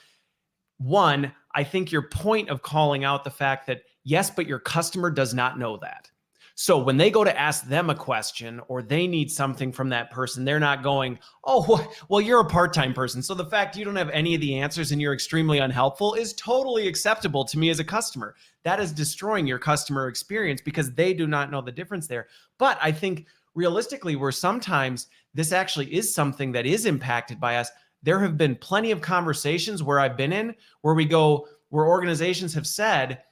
A: One, I think your point of calling out the fact that, yes, but your customer does not know that. So when they go to ask them a question or they need something from that person, they're not going, oh, well, you're a part-time person. So the fact you don't have any of the answers and you're extremely unhelpful is totally acceptable to me as a customer. That is destroying your customer experience because they do not know the difference there. But I think realistically, where sometimes this actually is something that is impacted by us, there have been plenty of conversations where I've been in where where organizations have said,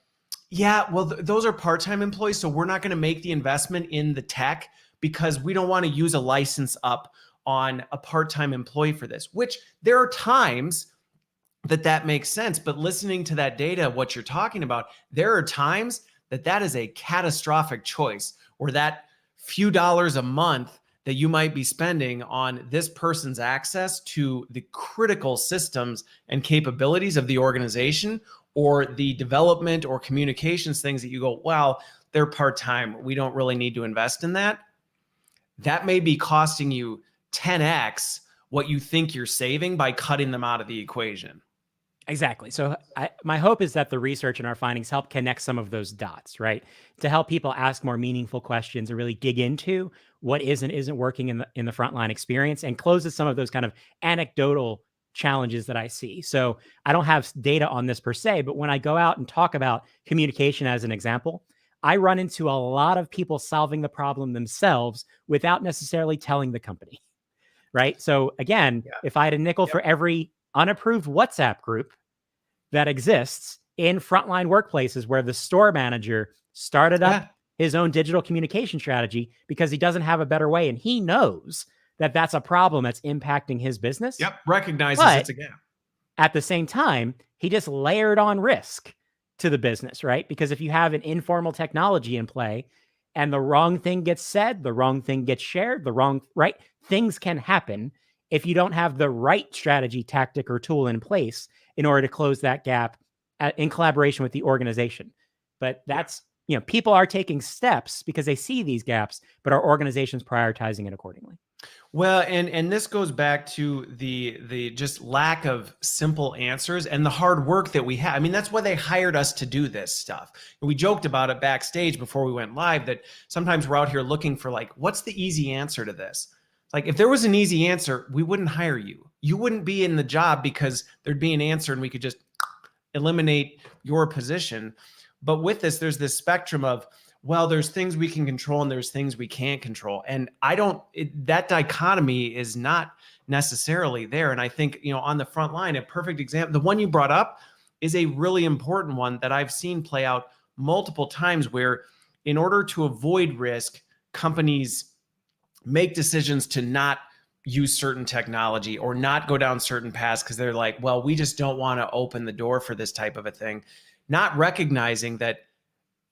A: yeah, well, those are part-time employees, so we're not going to make the investment in the tech because we don't want to use a license up on a part-time employee for this, which there are times that makes sense. But listening to that data, what you're talking about, there are times that is a catastrophic choice, where that few dollars a month that you might be spending on this person's access to the critical systems and capabilities of the organization, or the development or communications things that you go, well, they're part-time, we don't really need to invest in that. That may be costing you 10x what you think you're saving by cutting them out of the equation.
B: Exactly. So my hope is that the research and our findings help connect some of those dots, right? To help people ask more meaningful questions and really dig into what is and isn't working in the frontline experience, and closes some of those kind of anecdotal challenges that I see. So I don't have data on this per se, but when I go out and talk about communication as an example, I run into a lot of people solving the problem themselves without necessarily telling the company, right? So again, if I had a nickel for every unapproved WhatsApp group that exists in frontline workplaces where the store manager started up his own digital communication strategy because he doesn't have a better way, and he knows that that's a problem that's impacting his business.
A: Yep, recognizes it's a gap.
B: At the same time, he just layered on risk to the business, right? Because if you have an informal technology in play and the wrong thing gets said, the wrong thing gets shared, right? Things can happen if you don't have the right strategy, tactic, or tool in place in order to close that gap in collaboration with the organization. But that's, people are taking steps because they see these gaps, but our organization's prioritizing it accordingly.
A: Well, and this goes back to the just lack of simple answers and the hard work that we have. I mean, that's why they hired us to do this stuff. And we joked about it backstage before we went live that sometimes we're out here looking for, like, what's the easy answer to this? Like if there was an easy answer, we wouldn't hire you. You wouldn't be in the job because there'd be an answer and we could just eliminate your position. But with this, there's this spectrum of, well, there's things we can control and there's things we can't control. And that dichotomy is not necessarily there. And I think, on the front line, a perfect example, the one you brought up is a really important one that I've seen play out multiple times, where in order to avoid risk, companies make decisions to not use certain technology or not go down certain paths because they're like, well, we just don't want to open the door for this type of a thing, not recognizing that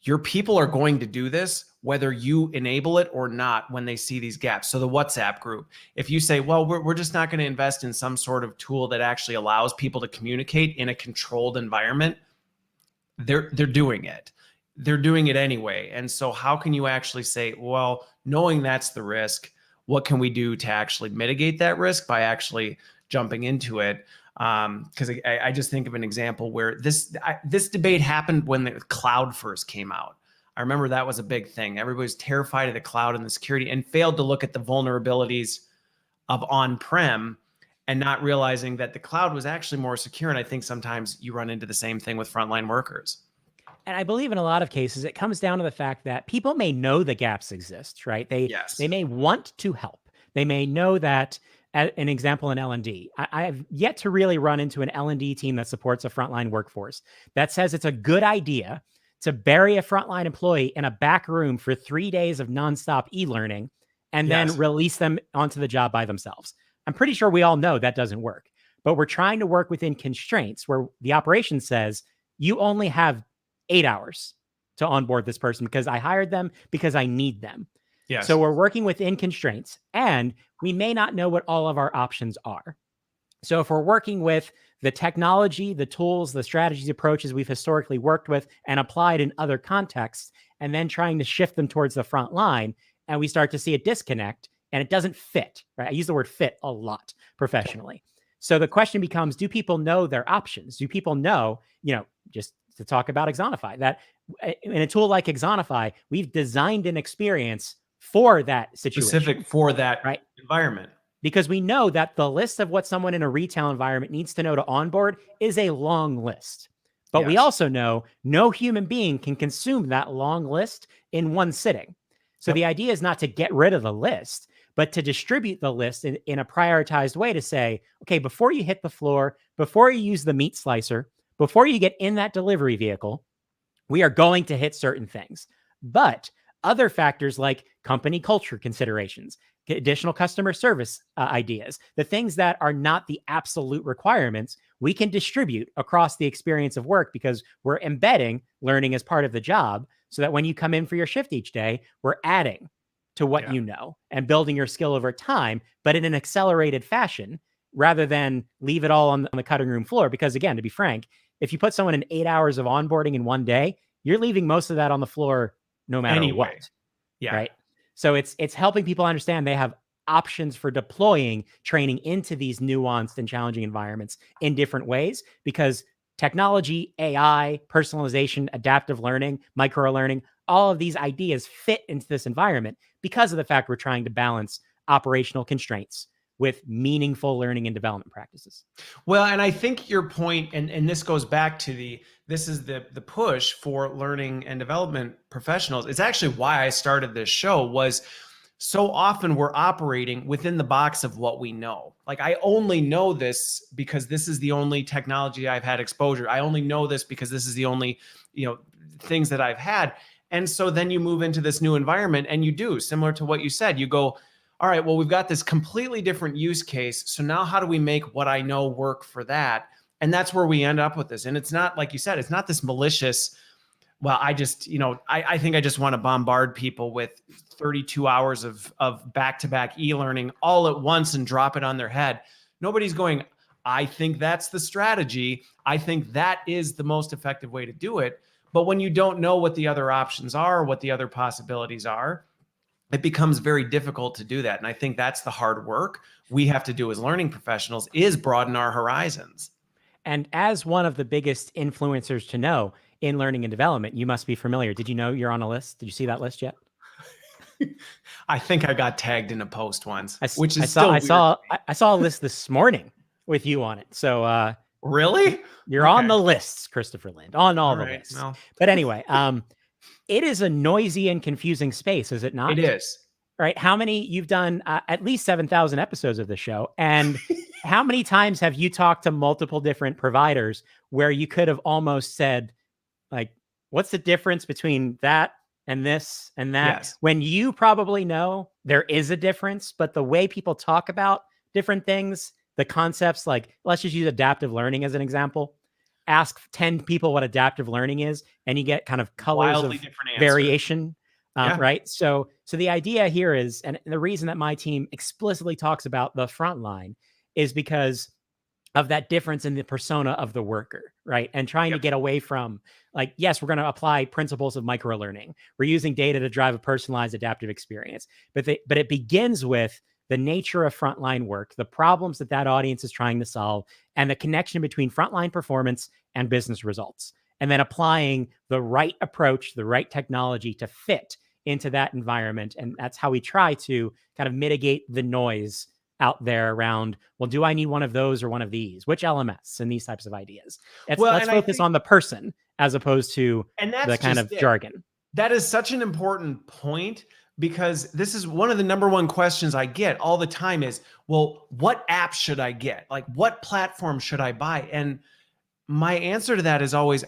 A: your people are going to do this whether you enable it or not when they see these gaps. So the WhatsApp group, if you say, well, we're just not going to invest in some sort of tool that actually allows people to communicate in a controlled environment, they're doing it. They're doing it anyway. And so how can you actually say, well, knowing that's the risk, what can we do to actually mitigate that risk by actually jumping into it? Because I just think of an example where this debate happened when the cloud first came out. I remember that was a big thing. Everybody was terrified of the cloud and the security and failed to look at the vulnerabilities of on-prem and not realizing that the cloud was actually more secure. And I think sometimes you run into the same thing with frontline workers.
B: And I believe in a lot of cases, it comes down to the fact that people may know the gaps exist, right? They may want to help. They may know that, an example in L&D. I've yet to really run into an L&D team that supports a frontline workforce that says it's a good idea to bury a frontline employee in a back room for 3 days of nonstop e-learning and then release them onto the job by themselves. I'm pretty sure we all know that doesn't work, but we're trying to work within constraints where the operation says you only have 8 hours to onboard this person because I hired them because I need them.
A: Yes.
B: So we're working within constraints and we may not know what all of our options are. So if we're working with the technology, the tools, the strategies, approaches we've historically worked with and applied in other contexts, and then trying to shift them towards the front line, and we start to see a disconnect and it doesn't fit, right? I use the word fit a lot professionally. So the question becomes, do people know their options? Do people know, just to talk about Axonify, that in a tool like Axonify, we've designed an experience for that situation.
A: Specific for that environment.
B: Because we know that the list of what someone in a retail environment needs to know to onboard is a long list. But we also know no human being can consume that long list in one sitting. So the idea is not to get rid of the list, but to distribute the list in a prioritized way to say, okay, before you hit the floor, before you use the meat slicer, before you get in that delivery vehicle, we are going to hit certain things. But other factors like company culture considerations, additional customer service ideas, the things that are not the absolute requirements, we can distribute across the experience of work because we're embedding learning as part of the job so that when you come in for your shift each day, we're adding to what you know and building your skill over time, but in an accelerated fashion rather than leave it all on the cutting room floor. Because again, to be frank, if you put someone in 8 hours of onboarding in one day, you're leaving most of that on the floor no matter what. Right. So it's helping people understand they have options for deploying training into these nuanced and challenging environments in different ways, because technology, AI, personalization, adaptive learning, micro learning, all of these ideas fit into this environment because of the fact we're trying to balance operational constraints with meaningful learning and development practices.
A: Well, and I think your point, and this goes back to this is the push for learning and development professionals. It's actually why I started this show. Was so often we're operating within the box of what we know. Like, I only know this because this is the only technology I've had exposure. I only know this because this is the only, things that I've had. And so then you move into this new environment and you do, similar to what you said, you go, all right, well, we've got this completely different use case. So now how do we make what I know work for that? And that's where we end up with this. And it's not, like you said, it's not this malicious, well, I just, I think I just want to bombard people with 32 hours of back-to-back e-learning all at once and drop it on their head. Nobody's going, I think that's the strategy. I think that is the most effective way to do it. But when you don't know what the other options are, what the other possibilities are, it becomes very difficult to do that. And I think that's the hard work we have to do as learning professionals, is broaden our horizons.
B: And as one of the biggest influencers to know in learning and development, you must be familiar. Did you know you're on a list? Did you see that list yet?
A: I think I got tagged in a post once,
B: I
A: which is
B: saw
A: still weird.
B: I saw a list this morning with you on it. So
A: Really?
B: you're
A: Okay.
B: on the lists, Christopher Lind, on all the
A: right.
B: lists.
A: Well,
B: But anyway, it is a noisy and confusing space, is it not?
A: it is.
B: Right? How many you've done at least 7,000 episodes of the show, and how many times have you talked to multiple different providers where you could have almost said, like, what's the difference between that and this and that?
A: Yes.
B: When you probably know there is a difference, but the way people talk about different things, the concepts, like, let's just use adaptive learning as an example. Ask 10 people what adaptive learning is, and you get kind of colors
A: Wildly
B: of
A: different answer.
B: variation.
A: Yeah.
B: Right. So the idea here is, and the reason that my team explicitly talks about the frontline is because of that difference in the persona of the worker, right? And trying to get away from, like, yes, we're going to apply principles of microlearning. We're using data to drive a personalized adaptive experience, but it begins with the nature of frontline work, the problems that that audience is trying to solve, and the connection between frontline performance and business results, and then applying the right approach, the right technology to fit into that environment. And that's how we try to kind of mitigate the noise out there around, well, do I need one of those or one of these? Which LMS? And these types of ideas. Let's focus on the person as opposed to the kind of jargon.
A: That is such an important point, because this is one of the number one questions I get all the time is, well, what app should I get? Like, what platform should I buy? And my answer to that is always,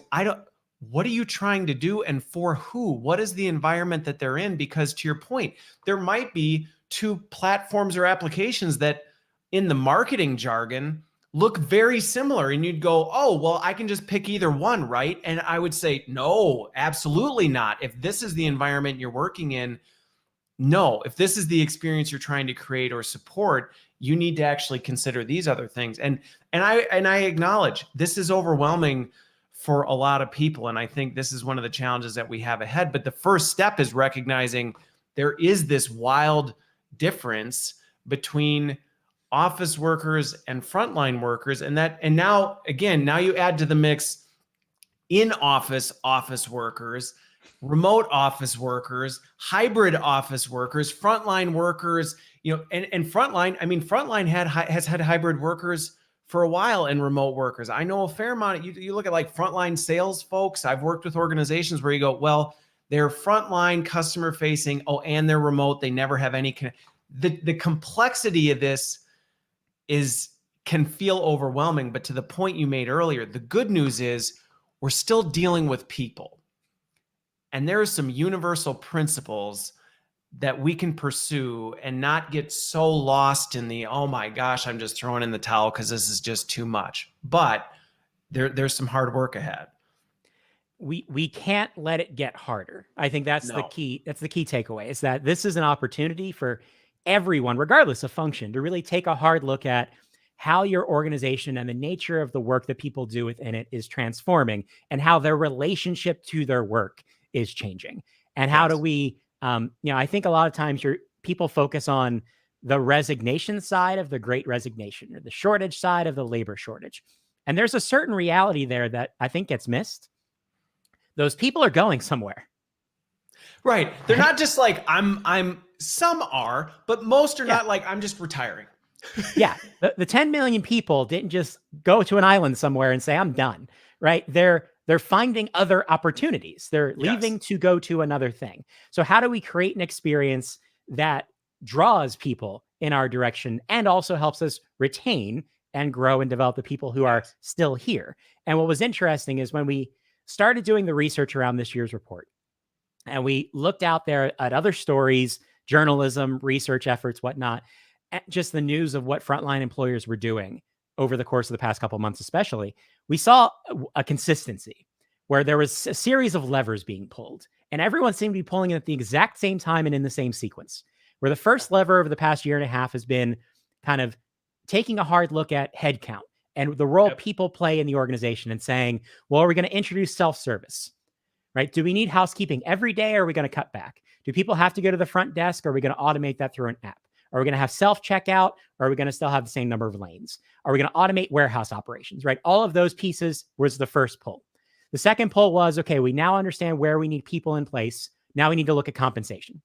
A: what are you trying to do and for who? What is the environment that they're in? Because to your point, there might be two platforms or applications that in the marketing jargon look very similar. And you'd go, oh, well, I can just pick either one, right? And I would say, no, absolutely not. If this is the environment you're working in, no. If this is the experience you're trying to create or support, you need to actually consider these other things. And I acknowledge this is overwhelming for a lot of people. And I think this is one of the challenges that we have ahead. But the first step is recognizing there is this wild difference between office workers and frontline workers. And now you add to the mix in-office workers, remote office workers, hybrid office workers, frontline workers, and frontline has had hybrid workers for a while, and remote workers. I know a fair amount. You look at like frontline sales folks. I've worked with organizations where you go, well, they're frontline customer facing. Oh, and they're remote. They never have any the complexity of this can feel overwhelming. But to the point you made earlier, the good news is we're still dealing with people. And there are some universal principles that we can pursue and not get so lost in the, oh my gosh, I'm just throwing in the towel because this is just too much. But there's some hard work ahead.
B: We can't let it get harder. I think that's the key. That's the key takeaway, is that this is an opportunity for everyone, regardless of function, to really take a hard look at how your organization and the nature of the work that people do within it is transforming, and how their relationship to their work is changing. And how do we, I think a lot of times people focus on the resignation side of the great resignation, or the shortage side of the labor shortage. And there's a certain reality there that I think gets missed. Those people are going somewhere.
A: Right. They're not just like, some are, but most are not like, I'm just retiring.
B: Yeah. The 10 million people didn't just go to an island somewhere and say, I'm done, right? They're finding other opportunities. They're leaving to go to another thing. So how do we create an experience that draws people in our direction and also helps us retain and grow and develop the people who are still here? And what was interesting is when we started doing the research around this year's report, and we looked out there at other stories, journalism, research efforts, whatnot, just the news of what frontline employers were doing over the course of the past couple of months, especially, we saw a consistency where there was a series of levers being pulled, and everyone seemed to be pulling it at the exact same time and in the same sequence. Where the first lever over the past year and a half has been kind of taking a hard look at headcount and the role people play in the organization, and saying, well, are we going to introduce self-service? Right? Do we need housekeeping every day, or are we going to cut back? Do people have to go to the front desk, or are we going to automate that through an app? Are we going to have self-checkout, or are we going to still have the same number of lanes? Are we going to automate warehouse operations, right? All of those pieces was the first pull. The second pull was, okay, we now understand where we need people in place. Now we need to look at compensation.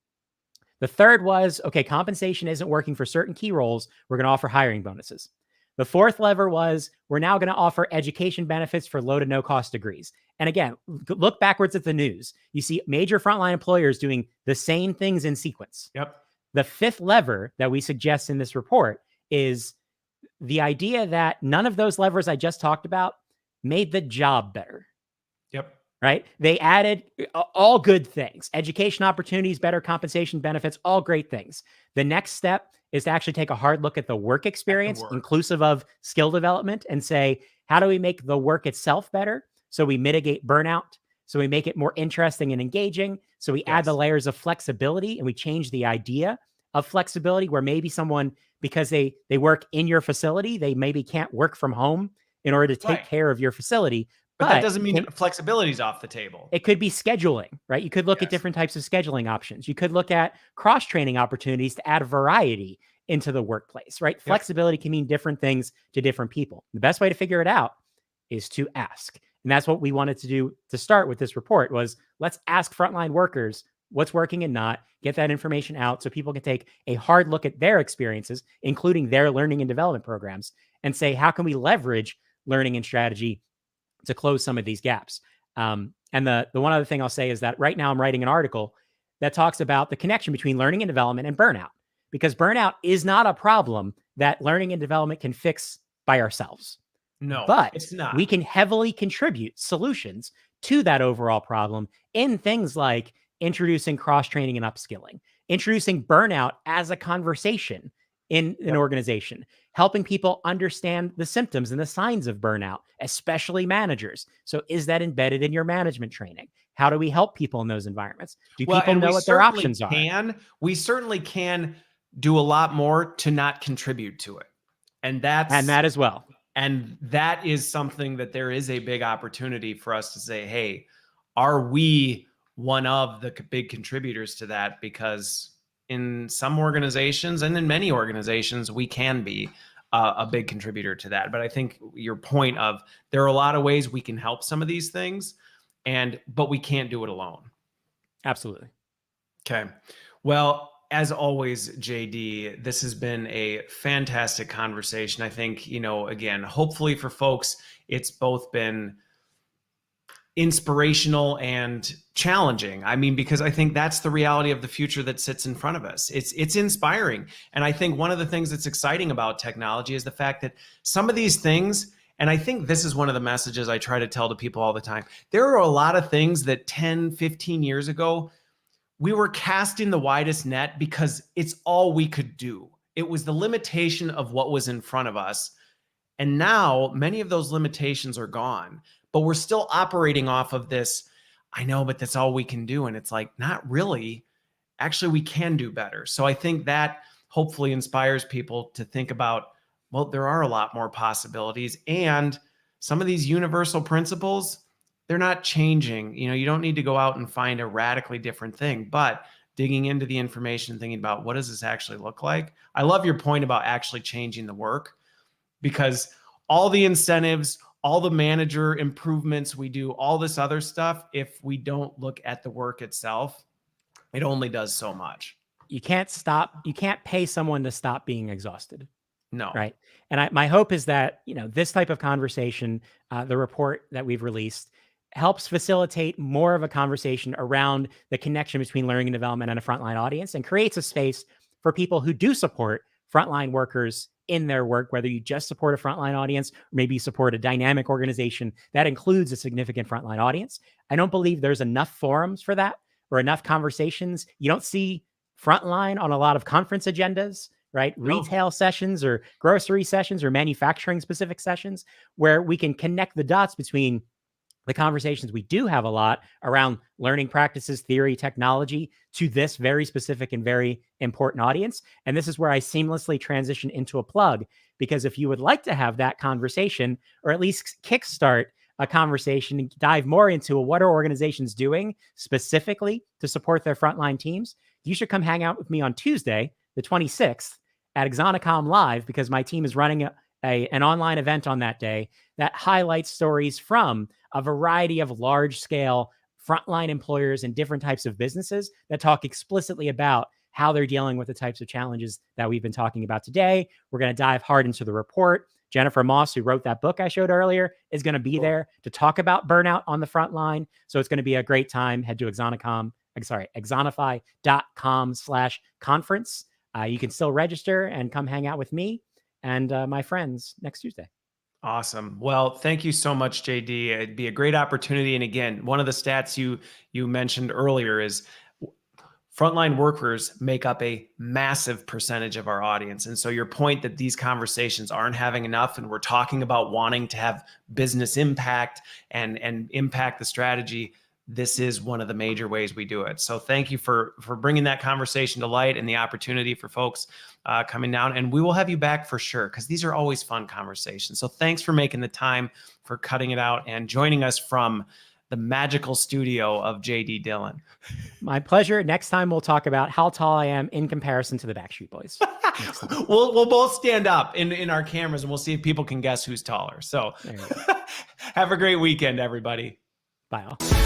B: The third was, okay, compensation isn't working for certain key roles. We're going to offer hiring bonuses. The fourth lever was, we're now going to offer education benefits for low to no cost degrees. And again, look backwards at the news. You see major frontline employers doing the same things in sequence.
A: Yep.
B: The fifth lever that we suggest in this report is the idea that none of those levers I just talked about made the job better.
A: Yep.
B: Right? They added all good things, education opportunities, better compensation benefits, all great things. The next step is to actually take a hard look at the work experience, inclusive of skill development, and say, how do we make the work itself better? So we mitigate burnout. So we make it more interesting and engaging. So we add the layers of flexibility, and we change the idea of flexibility, where maybe someone, because they work in your facility, they maybe can't work from home in order to take care of your facility.
A: But that doesn't mean flexibility is off the table.
B: It could be scheduling, right? You could look at different types of scheduling options. You could look at cross-training opportunities to add variety into the workplace, right? Flexibility can mean different things to different people. The best way to figure it out is to ask. And that's what we wanted to do to start with this report, was let's ask frontline workers what's working and not, get that information out so people can take a hard look at their experiences, including their learning and development programs, and say, how can we leverage learning and strategy to close some of these gaps? And the one other thing I'll say is that right now I'm writing an article that talks about the connection between learning and development and burnout, because burnout is not a problem that learning and development can fix by ourselves.
A: No,
B: but
A: it's not.
B: We can heavily contribute solutions to that overall problem in things like introducing cross-training and upskilling, introducing burnout as a conversation in an organization, helping people understand the symptoms and the signs of burnout, especially managers. So is that embedded in your management training? How do we help people in those environments? Do people know what their options are?
A: We certainly can do a lot more to not contribute to it. And that
B: as well.
A: And that is something that there is a big opportunity for us to say, hey, are we one of the big contributors to that? Because in some organizations and in many organizations, we can be a big contributor to that. But I think your point of, there are a lot of ways we can help some of these things, but we can't do it alone.
B: Absolutely.
A: Okay. Well, as always, JD, this has been a fantastic conversation. I think, again, hopefully for folks, it's both been inspirational and challenging. I mean, because I think that's the reality of the future that sits in front of us. It's inspiring. And I think one of the things that's exciting about technology is the fact that some of these things, and I think this is one of the messages I try to tell to people all the time, there are a lot of things that 10, 15 years ago, we were casting the widest net because it's all we could do. It was the limitation of what was in front of us. And now many of those limitations are gone, but we're still operating off of this, I know, but that's all we can do. And it's like, not really. Actually, we can do better. So I think that hopefully inspires people to think about, well, there are a lot more possibilities. And some of these universal principles, they're not changing. You don't need to go out and find a radically different thing, but digging into the information, thinking about what does this actually look like? I love your point about actually changing the work, because all the incentives, all the manager improvements we do, all this other stuff, if we don't look at the work itself, it only does so much.
B: You can't pay someone to stop being exhausted.
A: No.
B: Right. And my hope is that, this type of conversation, the report that we've released, helps facilitate more of a conversation around the connection between learning and development and a frontline audience, and creates a space for people who do support frontline workers in their work, whether you just support a frontline audience, or maybe you support a dynamic organization that includes a significant frontline audience. I don't believe there's enough forums for that, or enough conversations. You don't see frontline on a lot of conference agendas, right? No. Retail sessions or grocery sessions or manufacturing specific sessions, where we can connect the dots between the conversations we do have a lot around learning practices, theory, technology, to this very specific and very important audience. And this is where I seamlessly transition into a plug, because if you would like to have that conversation, or at least kickstart a conversation and dive more into what are organizations doing specifically to support their frontline teams, you should come hang out with me on Tuesday, the 26th at Axonicom Live, because my team is running an online event on that day that highlights stories from a variety of large-scale frontline employers and different types of businesses that talk explicitly about how they're dealing with the types of challenges that we've been talking about today. We're going to dive hard into the report. Jennifer Moss, who wrote that book I showed earlier, is going to be there to talk about burnout on the front line. So it's going to be a great time. Head to Axonify.com/conference. You can still register and come hang out with me and my friends next Tuesday.
A: Awesome. Well, thank you so much, JD. It'd be a great opportunity. And again, one of the stats you mentioned earlier is frontline workers make up a massive percentage of our audience. And so your point that these conversations aren't having enough, and we're talking about wanting to have business impact and impact the strategy, this is one of the major ways we do it. So thank you for bringing that conversation to light and the opportunity for folks coming down. And we will have you back for sure, because these are always fun conversations. So thanks for making the time, for cutting it out and joining us from the magical studio of JD Dillion.
B: My pleasure. Next time we'll talk about how tall I am in comparison to the Backstreet Boys.
A: We'll both stand up in our cameras and we'll see if people can guess who's taller. So have a great weekend, everybody.
B: Bye all.